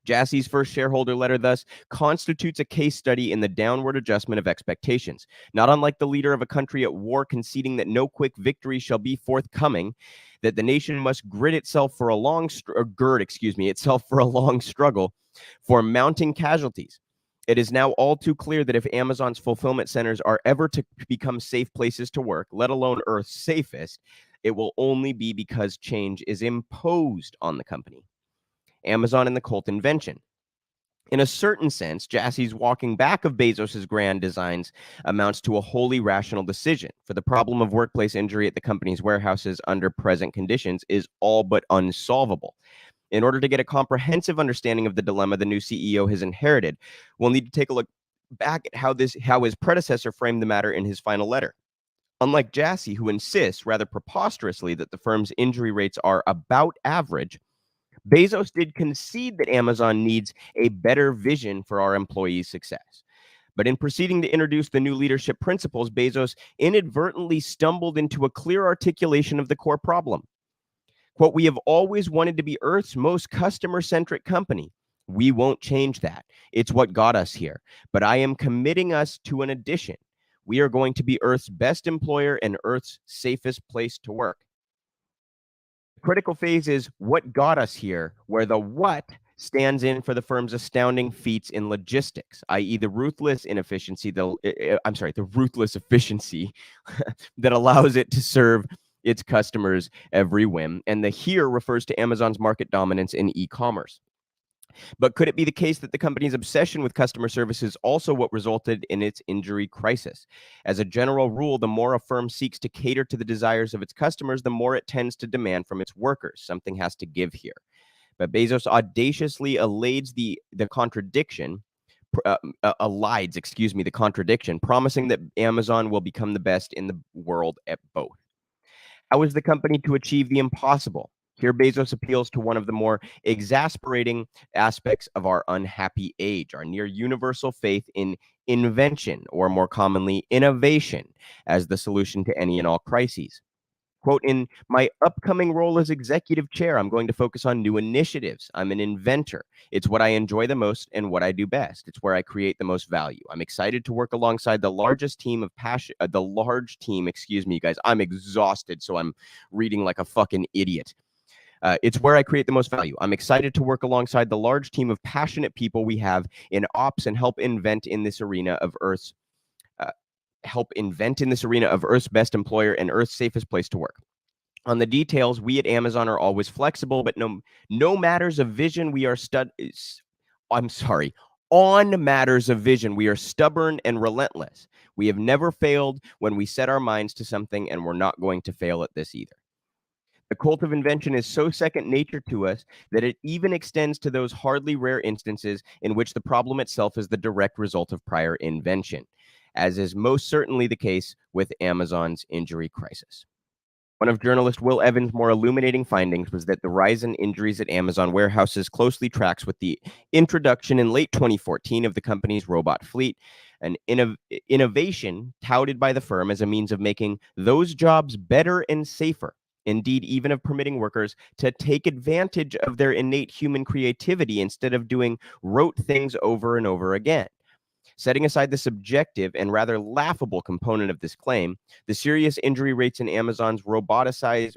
Speaker 1: Jassie's first shareholder letter, thus, constitutes a case study in the downward adjustment of expectations. Not unlike the leader of a country at war conceding that no quick victory shall be forthcoming, that the nation must gird itself for a long struggle for mounting casualties. It is now all too clear that if Amazon's fulfillment centers are ever to become safe places to work, let alone Earth's safest, it will only be because change is imposed on the company. Amazon and the cult invention. In a certain sense, Jassie's walking back of Bezos's grand designs amounts to a wholly rational decision, for the problem of workplace injury at the company's warehouses under present conditions is all but unsolvable. In order to get a comprehensive understanding of the dilemma the new CEO has inherited, we'll need to take a look back at how his predecessor framed the matter in his final letter. Unlike Jassy, who insists rather preposterously that the firm's injury rates are about average, Bezos did concede that Amazon needs a better vision for our employees' success. But in proceeding to introduce the new leadership principles, Bezos inadvertently stumbled into a clear articulation of the core problem. Quote, "We have always wanted to be Earth's most customer-centric company. We won't change that. It's what got us here. But I am committing us to an addition. We are going to be Earth's best employer and Earth's safest place to work." Critical phase is what got us here, where the what stands in for the firm's astounding feats in logistics, i.e. the ruthless efficiency that allows it to serve its customers every whim. And the here refers to Amazon's market dominance in e-commerce. But could it be the case that the company's obsession with customer service is also what resulted in its injury crisis? As a general rule, the more a firm seeks to cater to the desires of its customers, the more it tends to demand from its workers. Something has to give here. But Bezos audaciously elides the contradiction, promising that Amazon will become the best in the world at both. How is the company to achieve the impossible? Here, Bezos appeals to one of the more exasperating aspects of our unhappy age, our near universal faith in invention, or more commonly, innovation, as the solution to any and all crises. Quote, "In my upcoming role as executive chair, I'm going to focus on new initiatives. I'm an inventor. It's what I enjoy the most and what I do best. It's where I create the most value. I'm excited to work alongside the largest team of passion, you guys. I'm exhausted, so I'm reading like a fucking idiot. It's where I create the most value. I'm excited to work alongside the large team of passionate people we have in ops and help invent in this arena of Earth's best employer and Earth's safest place to work. On the details, we at Amazon are always flexible, but no matters of vision, on matters of vision, we are stubborn and relentless. We have never failed when we set our minds to something, and we're not going to fail at this either. The cult of invention is so second nature to us that it even extends to those hardly rare instances in which the problem itself is the direct result of prior invention, as is most certainly the case with Amazon's injury crisis. One of journalist Will Evans' more illuminating findings was that the rise in injuries at Amazon warehouses closely tracks with the introduction in late 2014 of the company's robot fleet, an innovation touted by the firm as a means of making those jobs better and safer. Indeed, even of permitting workers to take advantage of their innate human creativity instead of doing rote things over and over again. Setting aside the subjective and rather laughable component of this claim, the serious injury rates in Amazon's robotized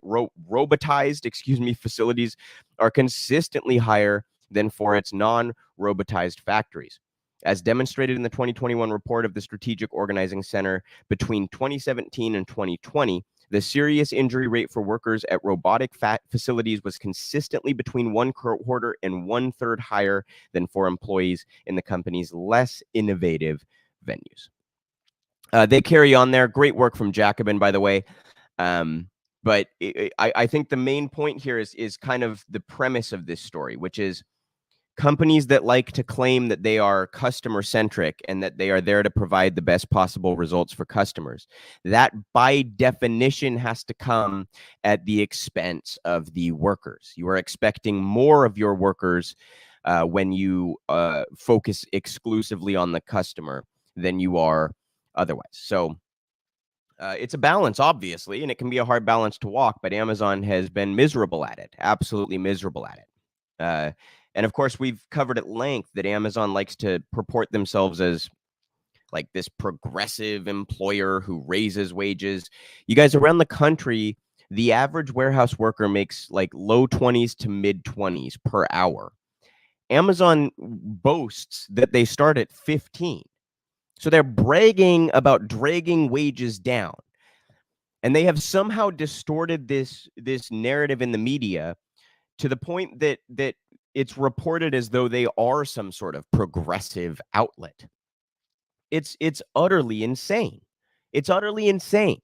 Speaker 1: facilities are consistently higher than for its non-robotized factories. As demonstrated in the 2021 report of the Strategic Organizing Center, between 2017 and 2020, the serious injury rate for workers at robotic facilities was consistently between 1/4 and 1/3 higher than for employees in the company's less innovative venues. They carry on there. Great work from Jacobin, by the way. But I think the main point here is kind of the premise of this story, which is companies that like to claim that they are customer-centric and that they are there to provide the best possible results for customers. That, by definition, has to come at the expense of the workers. You are expecting more of your workers when you focus exclusively on the customer than you are otherwise. So it's a balance, obviously, and it can be a hard balance to walk, but Amazon has been miserable at it, absolutely miserable at it. And of course, we've covered at length that Amazon likes to purport themselves as like this progressive employer who raises wages. You guys, around the country, the average warehouse worker makes like low 20s to mid 20s per hour. Amazon boasts that they start at 15. So they're bragging about dragging wages down. And they have somehow distorted this narrative in the media to the point that it's reported as though they are some sort of progressive outlet. It's utterly insane. It's utterly insane.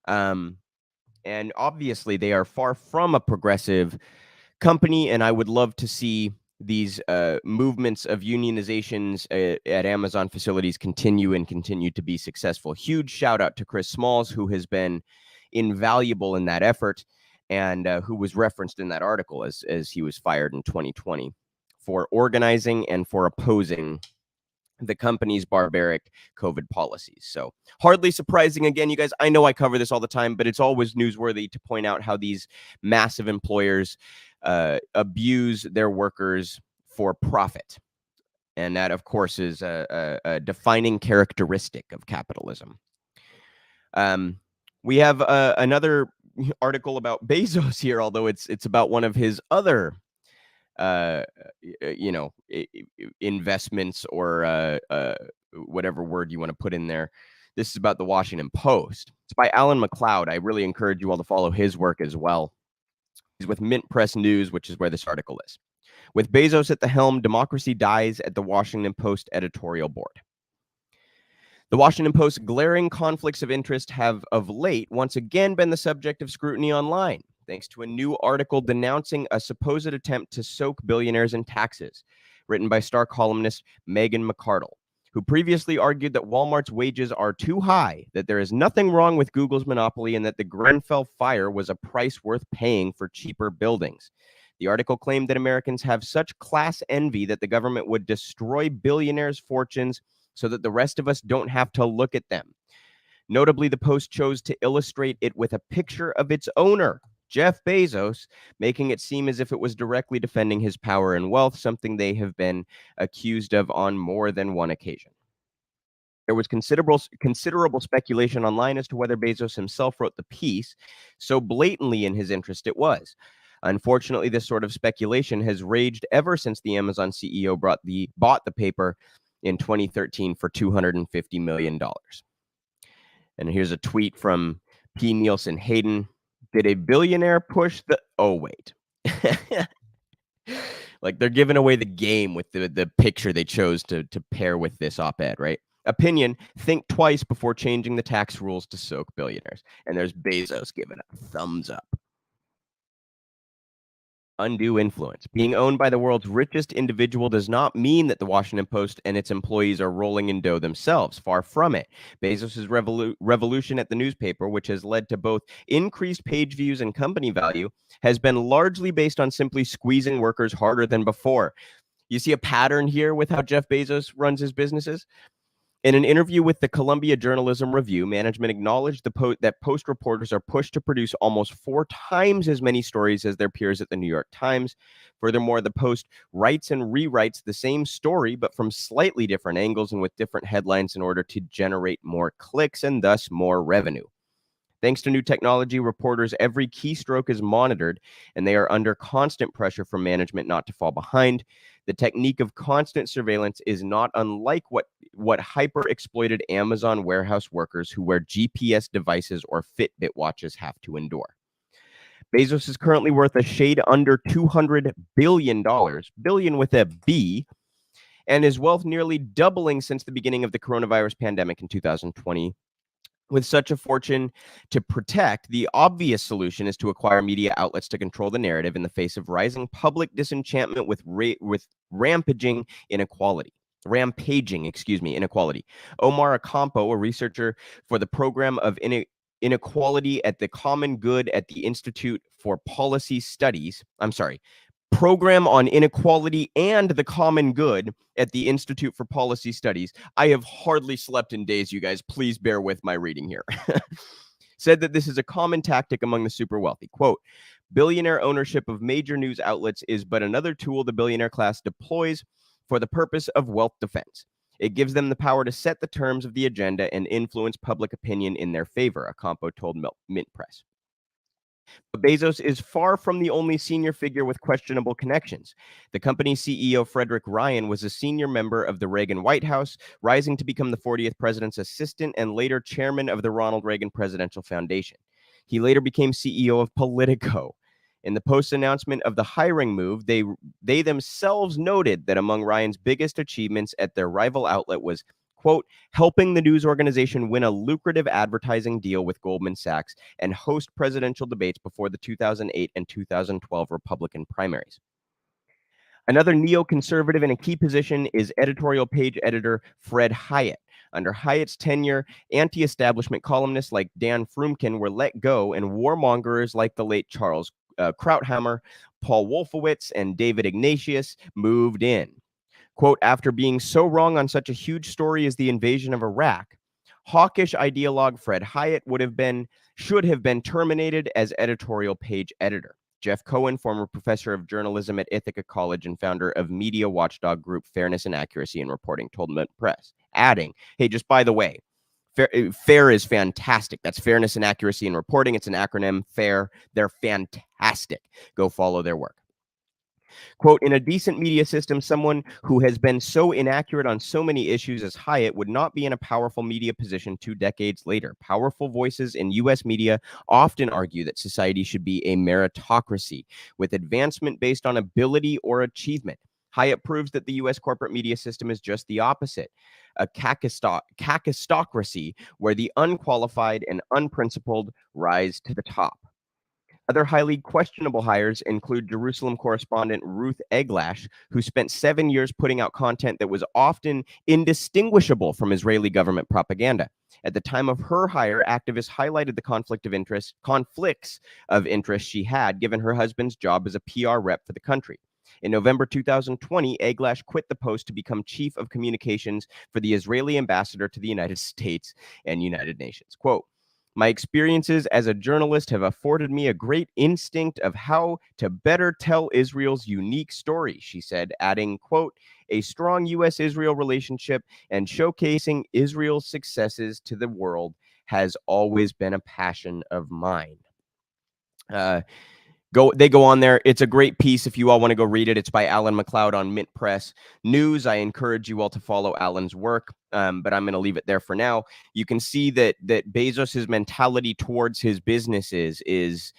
Speaker 1: And obviously they are far from a progressive company, and I would love to see these movements of unionizations at Amazon facilities continue to be successful. Huge shout out to Chris Smalls, who has been invaluable in that effort and who was referenced in that article as he was fired in 2020 for organizing and for opposing the company's barbaric COVID policies. So hardly surprising. Again, you guys, I know I cover this all the time, but it's always newsworthy to point out how these massive employers abuse their workers for profit. And that, of course, is a defining characteristic of capitalism. We have another article about Bezos here, although it's about one of his other investments or whatever word you want to put in there. This is about the Washington Post. It's by Alan McLeod. I really encourage you all to follow his work as well. He's with Mint Press News, which is where this article is. With Bezos at the helm, democracy dies at the Washington Post editorial board. The Washington Post's glaring conflicts of interest have of late once again been the subject of scrutiny online, thanks to a new article denouncing a supposed attempt to soak billionaires in taxes, written by star columnist Megan McArdle, who previously argued that Walmart's wages are too high, that there is nothing wrong with Google's monopoly, and that the Grenfell fire was a price worth paying for cheaper buildings. The article claimed that Americans have such class envy that the government would destroy billionaires' fortunes so that the rest of us don't have to look at them. Notably, the Post chose to illustrate it with a picture of its owner, Jeff Bezos, making it seem as if it was directly defending his power and wealth, something they have been accused of on more than one occasion. There was considerable speculation online as to whether Bezos himself wrote the piece, so blatantly in his interest it was. Unfortunately, this sort of speculation has raged ever since the Amazon CEO bought the paper in 2013 for $250 million. And here's a tweet from P. Nielsen Hayden. Did a billionaire push the... Oh, wait. Like they're giving away the game with the picture they chose to pair with this op-ed, right? Opinion, think twice before changing the tax rules to soak billionaires. And there's Bezos giving a thumbs up. Undue influence. Being owned by the world's richest individual does not mean that the Washington Post and its employees are rolling in dough themselves. Far from it. Bezos' revolution at the newspaper, which has led to both increased page views and company value, has been largely based on simply squeezing workers harder than before. You see a pattern here with how Jeff Bezos runs his businesses? In an interview with the Columbia Journalism Review, management acknowledged that Post reporters are pushed to produce almost 4 times as many stories as their peers at the New York Times. Furthermore, the Post writes and rewrites the same story, but from slightly different angles and with different headlines in order to generate more clicks and thus more revenue. Thanks to new technology, reporters' every keystroke is monitored, and they are under constant pressure from management not to fall behind. The technique of constant surveillance is not unlike what hyper-exploited Amazon warehouse workers who wear GPS devices or Fitbit watches have to endure. Bezos is currently worth a shade under $200 billion, billion with a B, and his wealth nearly doubling since the beginning of the coronavirus pandemic in 2020. With such a fortune to protect, the obvious solution is to acquire media outlets to control the narrative in the face of rising public disenchantment with rampaging inequality. Omar Ocampo, a researcher for the program of inequality at the Common Good at the Institute for Policy Studies, program on inequality and the common good at the Institute for Policy Studies. I have hardly slept in days, you guys. Please bear with my reading here. Said that this is a common tactic among the super wealthy. Quote, billionaire ownership of major news outlets is but another tool the billionaire class deploys for the purpose of wealth defense. It gives them the power to set the terms of the agenda and influence public opinion in their favor, Ocampo told Mint Press. But Bezos is far from the only senior figure with questionable connections. The company's CEO, Frederick Ryan, was a senior member of the Reagan White House, rising to become the 40th president's assistant and later chairman of the Ronald Reagan Presidential Foundation. He later became CEO of Politico. In the post-announcement of the hiring move, they themselves noted that among Ryan's biggest achievements at their rival outlet was, quote, helping the news organization win a lucrative advertising deal with Goldman Sachs and host presidential debates before the 2008 and 2012 Republican primaries. Another neoconservative in a key position is editorial page editor Fred Hyatt. Under Hyatt's tenure, anti-establishment columnists like Dan Frumkin were let go, and warmongers like the late Charles Krauthammer, Paul Wolfowitz, and David Ignatius moved in. Quote, after being so wrong on such a huge story as the invasion of Iraq, hawkish ideologue Fred Hyatt should have been terminated as editorial page editor. Jeff Cohen, former professor of journalism at Ithaca College and founder of media watchdog group Fairness and Accuracy in Reporting, told Mint Press, adding, hey, just by the way, FAIR is fantastic. That's Fairness and Accuracy in Reporting. It's an acronym, FAIR. They're fantastic. Go follow their work. Quote, in a decent media system, someone who has been so inaccurate on so many issues as Hyatt would not be in a powerful media position 2 decades later. Powerful voices in U.S. media often argue that society should be a meritocracy with advancement based on ability or achievement. Hyatt proves that the U.S. corporate media system is just the opposite, a kakistocracy where the unqualified and unprincipled rise to the top. Other highly questionable hires include Jerusalem correspondent Ruth Eglash, who spent 7 years putting out content that was often indistinguishable from Israeli government propaganda. At the time of her hire, activists highlighted the conflicts of interest she had, given her husband's job as a PR rep for the country. In November 2020, Eglash quit the post to become chief of communications for the Israeli ambassador to the United States and United Nations. Quote, my experiences as a journalist have afforded me a great instinct of how to better tell Israel's unique story, she said, adding, quote, a strong U.S.-Israel relationship and showcasing Israel's successes to the world has always been a passion of mine. They go on there. It's a great piece if you all want to go read it. It's by Alan McLeod on Mint Press News. I encourage you all to follow Alan's work, but I'm going to leave it there for now. You can see that Bezos's mentality towards his businesses is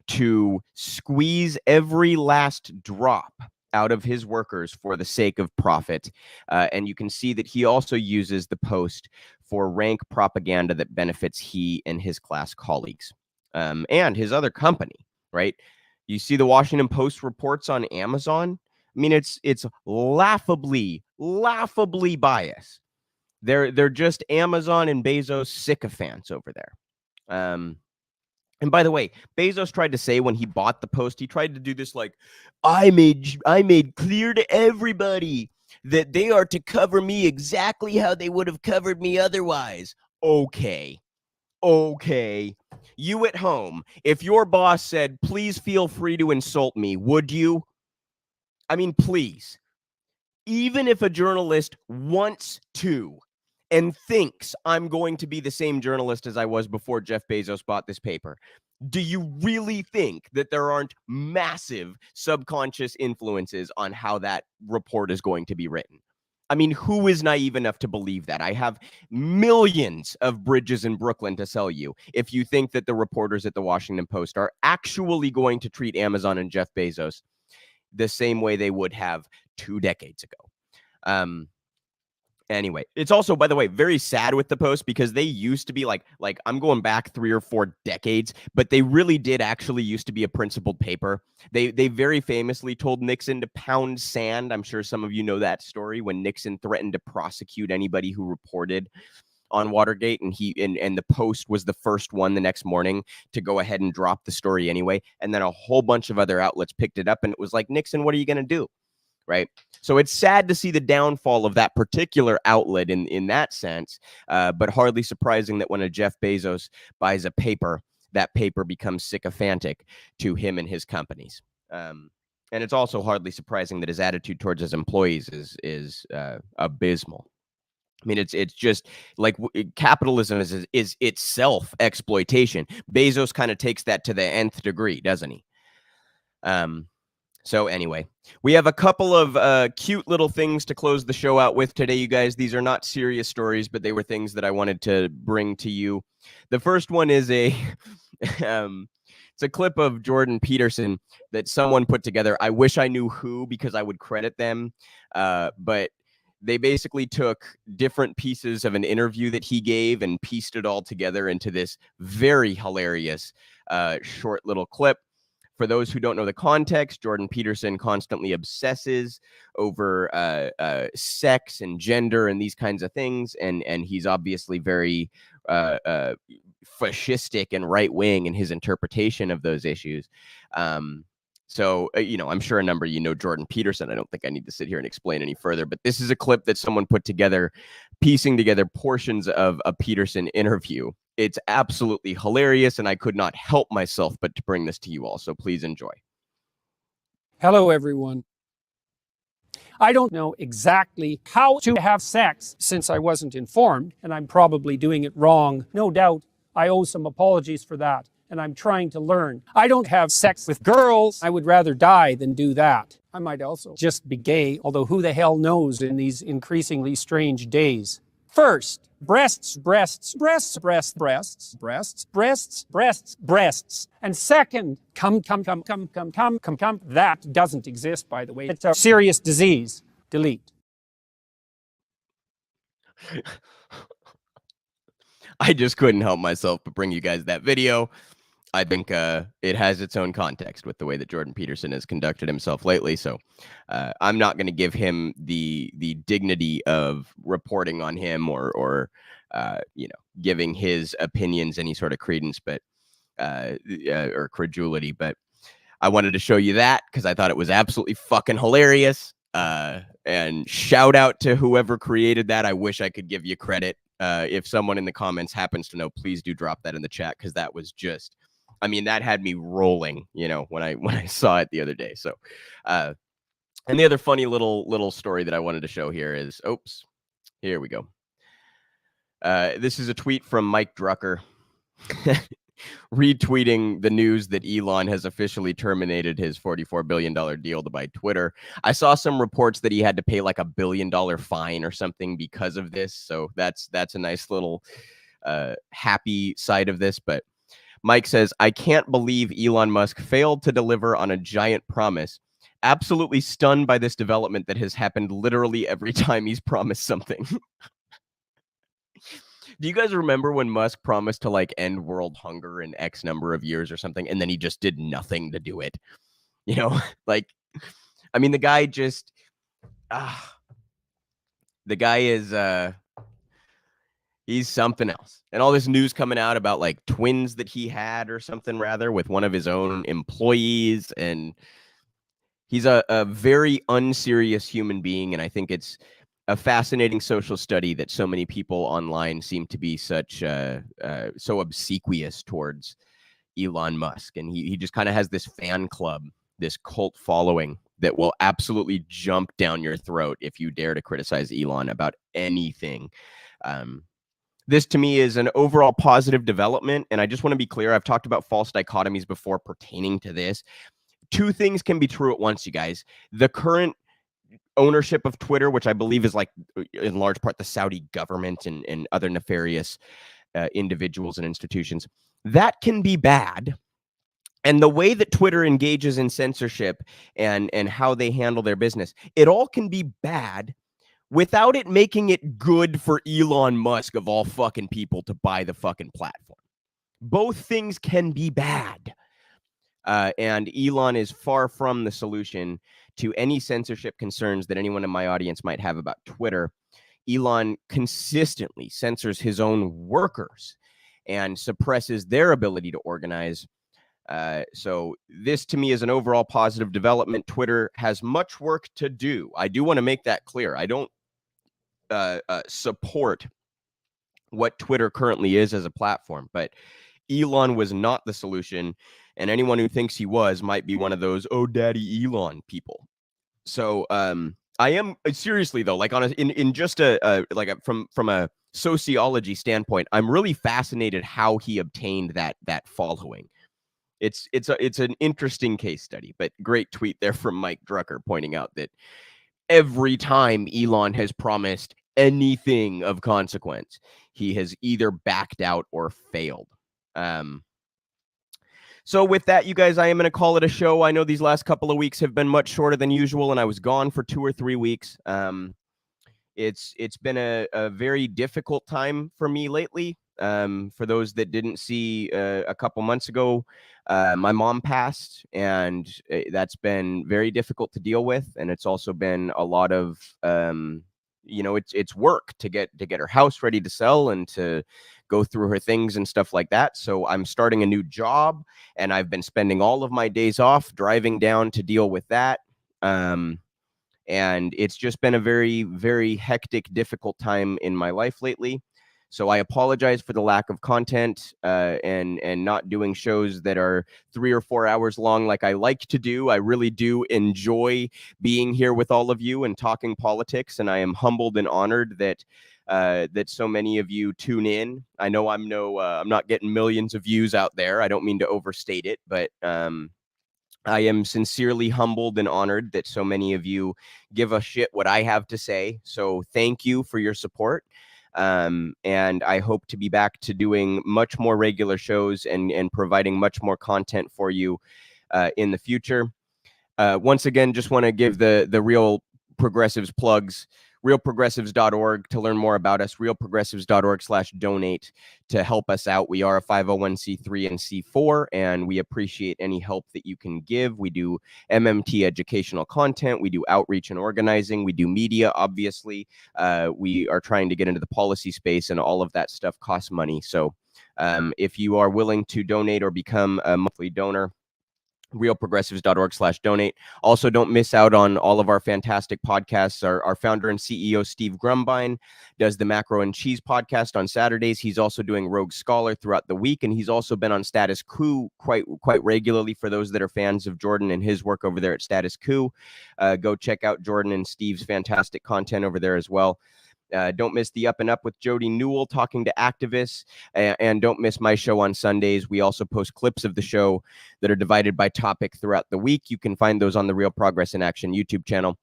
Speaker 1: to squeeze every last drop out of his workers for the sake of profit. And you can see that he also uses the post for rank propaganda that benefits he and his class colleagues and his other company. Right? You see the Washington Post reports on Amazon. I mean, it's laughably biased. They're just Amazon and Bezos sycophants over there. And by the way, Bezos tried to say when he bought the Post, he tried to do this like, I made clear to everybody that they are to cover me exactly how they would have covered me otherwise. Okay. You at home, if your boss said, please feel free to insult me, would you? I mean, please. Even if a journalist wants to and thinks I'm going to be the same journalist as I was before Jeff Bezos bought this paper, do you really think that there aren't massive subconscious influences on how that report is going to be written? I mean, who is naive enough to believe that? I have millions of bridges in Brooklyn to sell you if you think that the reporters at the Washington Post are actually going to treat Amazon and Jeff Bezos the same way they would have 2 decades ago. Anyway, it's also, by the way, very sad with the Post because they used to be like I'm going back 3 or 4 decades, but they really did actually used to be a principled paper. They very famously told Nixon to pound sand. I'm sure some of you know that story when Nixon threatened to prosecute anybody who reported on Watergate, and and the Post was the first one the next morning to go ahead and drop the story anyway. And then a whole bunch of other outlets picked it up, and it was like, Nixon, what are you going to do? Right. So it's sad to see the downfall of that particular outlet in that sense, but hardly surprising that when a Jeff Bezos buys a paper, that paper becomes sycophantic to him and his companies. And it's also hardly surprising that his attitude towards his employees is abysmal. I mean, it's just like capitalism is itself exploitation. Bezos kind of takes that to the nth degree, doesn't he? So anyway, we have a couple of cute little things to close the show out with today, you guys. These are not serious stories, but they were things that I wanted to bring to you. The first one is it's a clip of Jordan Peterson that someone put together. I wish I knew who, because I would credit them. But they basically took different pieces of an interview that he gave and pieced it all together into this very hilarious short little clip. For those who don't know the context, Jordan Peterson constantly obsesses over sex and gender and these kinds of things. And he's obviously very fascistic and right-wing in his interpretation of those issues. So, I'm sure a number of you know Jordan Peterson. I don't think I need to sit here and explain any further, but this is a clip that someone put together, piecing together portions of a Peterson interview. It's absolutely hilarious, and I could not help myself but to bring this to you all, so please enjoy.
Speaker 9: Hello, everyone. I don't know exactly how to have sex since I wasn't informed, and I'm probably doing it wrong. No doubt I owe some apologies for that, and I'm trying to learn. I don't have sex with girls. I would rather die than do that. I might also just be gay, although who the hell knows in these increasingly strange days. First, breasts, breasts, breasts, breasts, breasts, breasts, breasts, breasts, breasts. And second, come. That doesn't exist, by the way. It's a serious disease. Delete.
Speaker 1: I just couldn't help myself but bring you guys that video. I think it has its own context with the way that Jordan Peterson has conducted himself lately. So I'm not going to give him the dignity of reporting on him or giving his opinions any sort of credence, but or credulity. But I wanted to show you that because I thought it was absolutely fucking hilarious. And shout out to whoever created that. I wish I could give you credit. If someone in the comments happens to know, please do drop that in the chat, because that was just, I mean, that had me rolling, when I saw it the other day. So, and the other funny little story that I wanted to show here is, oops, here we go. This is a tweet from Mike Drucker retweeting the news that Elon has officially terminated his $44 billion deal to buy Twitter. I saw some reports that he had to pay like $1 billion fine or something because of this. So that's a nice little happy side of this. But Mike says, I can't believe Elon Musk failed to deliver on a giant promise. Absolutely stunned by this development that has happened literally every time he's promised something. Do you guys remember when Musk promised to like end world hunger in X number of years or something, and then he just did nothing to do it? Like, I mean, the guy just, the guy is, he's something else. And all this news coming out about like twins that he had or something rather with one of his own employees. And he's a very unserious human being. And I think it's a fascinating social study that so many people online seem to be so obsequious towards Elon Musk. And he just kind of has this fan club, this cult following that will absolutely jump down your throat if you dare to criticize Elon about anything. This to me is an overall positive development. And I just want to be clear. I've talked about false dichotomies before pertaining to this. Two things can be true at once, you guys. The current ownership of Twitter, which I believe is like in large part the Saudi government and other nefarious individuals and institutions, that can be bad. And the way that Twitter engages in censorship and how they handle their business, it all can be bad without it making it good for Elon Musk of all fucking people to buy the fucking platform. Both things can be bad. And Elon is far from the solution to any censorship concerns that anyone in my audience might have about Twitter. Elon consistently censors his own workers and suppresses their ability to organize. So this to me is an overall positive development. Twitter has much work to do. I do want to make that clear. I don't support what Twitter currently is as a platform, but Elon was not the solution, and anyone who thinks he was might be one of those "oh daddy Elon" people. So I am seriously though, like in just from a sociology standpoint, I'm really fascinated how he obtained that following. It's an interesting case study, but great tweet there from Mike Drucker pointing out that every time Elon has promised anything of consequence, he has either backed out or failed. So with that, you guys, I am going to call it a show. I know these last couple of weeks have been much shorter than usual, and I was gone for 2 or 3 weeks. It's been a very difficult time for me lately. For those that didn't see a couple months ago, my mom passed, and that's been very difficult to deal with. And it's also been a lot of, it's work to get her house ready to sell and to go through her things and stuff like that. So I'm starting a new job, and I've been spending all of my days off driving down to deal with that. And it's just been a very, very hectic, difficult time in my life lately. So I apologize for the lack of content and not doing shows that are 3 or 4 hours long like I like to do. I really do enjoy being here with all of you and talking politics, and I am humbled and honored that that so many of you tune in. I know I'm not getting millions of views out there. I don't mean to overstate it, but I am sincerely humbled and honored that so many of you give a shit what I have to say. So thank you for your support. And I hope to be back to doing much more regular shows and providing much more content for you in the future. Once again, just want to give the Real Progressives plugs. realprogressives.org to learn more about us, realprogressives.org/donate to help us out. We are a 501c3 and C4, and we appreciate any help that you can give. We do MMT educational content. We do outreach and organizing. We do media, obviously. We are trying to get into the policy space, and all of that stuff costs money. So if you are willing to donate or become a monthly donor, realprogressives.org/donate. Also, don't miss out on all of our fantastic podcasts. Our founder and CEO, Steve Grumbine, does the Macro and Cheese podcast on Saturdays. He's also doing Rogue Scholar throughout the week, and he's also been on Status Quo quite regularly. For those that are fans of Jordan and his work over there at Status Quo, go check out Jordan and Steve's fantastic content over there as well. Don't miss the Up and Up with Jody Newell talking to activists, and don't miss my show on Sundays. We also post clips of the show that are divided by topic throughout the week. You can find those on the Real Progress in Action YouTube channel.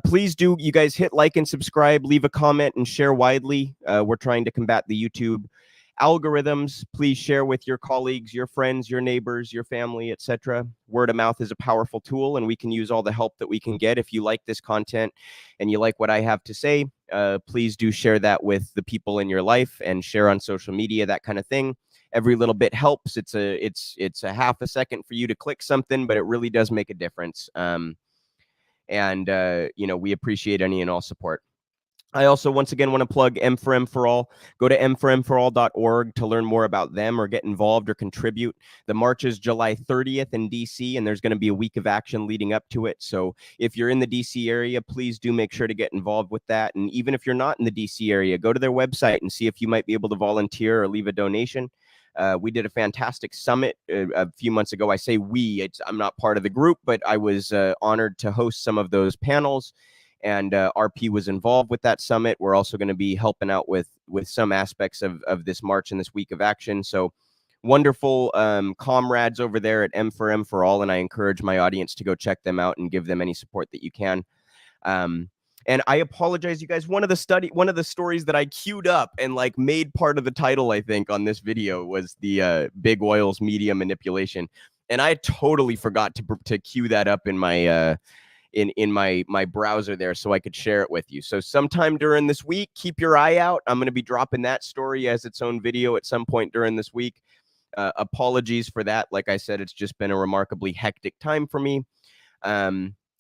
Speaker 1: Please do, you guys, hit like and subscribe, leave a comment, and share widely. We're trying to combat the YouTube algorithms. Please share with your colleagues, your friends, your neighbors, your family, etc. Word of mouth is a powerful tool, and we can use all the help that we can get. If you like this content and you like what I have to say, please do share that with the people in your life and share on social media, that kind of thing. Every little bit helps. It's a half a second for you to click something, but it really does make a difference. We appreciate any and all support. I also, once again, want to plug M for M for All. Go to mformforall.org to learn more about them or get involved or contribute. The march is July 30th in D.C., and there's going to be a week of action leading up to it. So if you're in the D.C. area, please do make sure to get involved with that. And even if you're not in the D.C. area, go to their website and see if you might be able to volunteer or leave a donation. We did a fantastic summit a few months ago. I say we, I'm not part of the group, but I was honored to host some of those panels. And RP was involved with that summit. We're also going to be helping out with some aspects of this march and this week of action. So wonderful comrades over there at M for M for All, and I encourage my audience to go check them out and give them any support that you can. And I apologize, you guys. One of the stories that I queued up and made part of the title, I think, on this video was the big oil's media manipulation, and I totally forgot to queue that up in my in my browser there so I could share it with you. So sometime during this week, keep your eye out. I'm going to be dropping that story as its own video at some point during this week. Apologies for that. Like I said, it's just been a remarkably hectic time for me.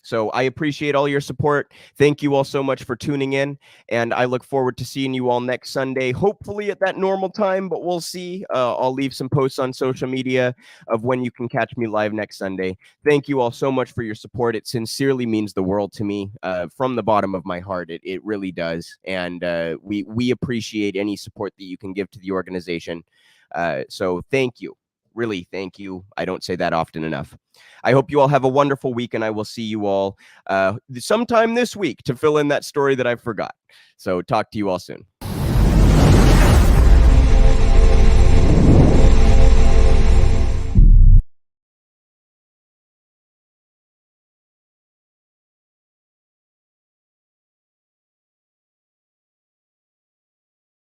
Speaker 1: So I appreciate all your support. Thank you all so much for tuning in, and I look forward to seeing you all next Sunday, hopefully at that normal time, but we'll see. I'll leave some posts on social media of when you can catch me live next Sunday. Thank you all so much for your support. It sincerely means the world to me, from the bottom of my heart. It really does, and we appreciate any support that you can give to the organization. So thank you. Really, thank you. I don't say that often enough. I hope you all have a wonderful week, and I will see you all sometime this week to fill in that story that I forgot. So talk to you all soon.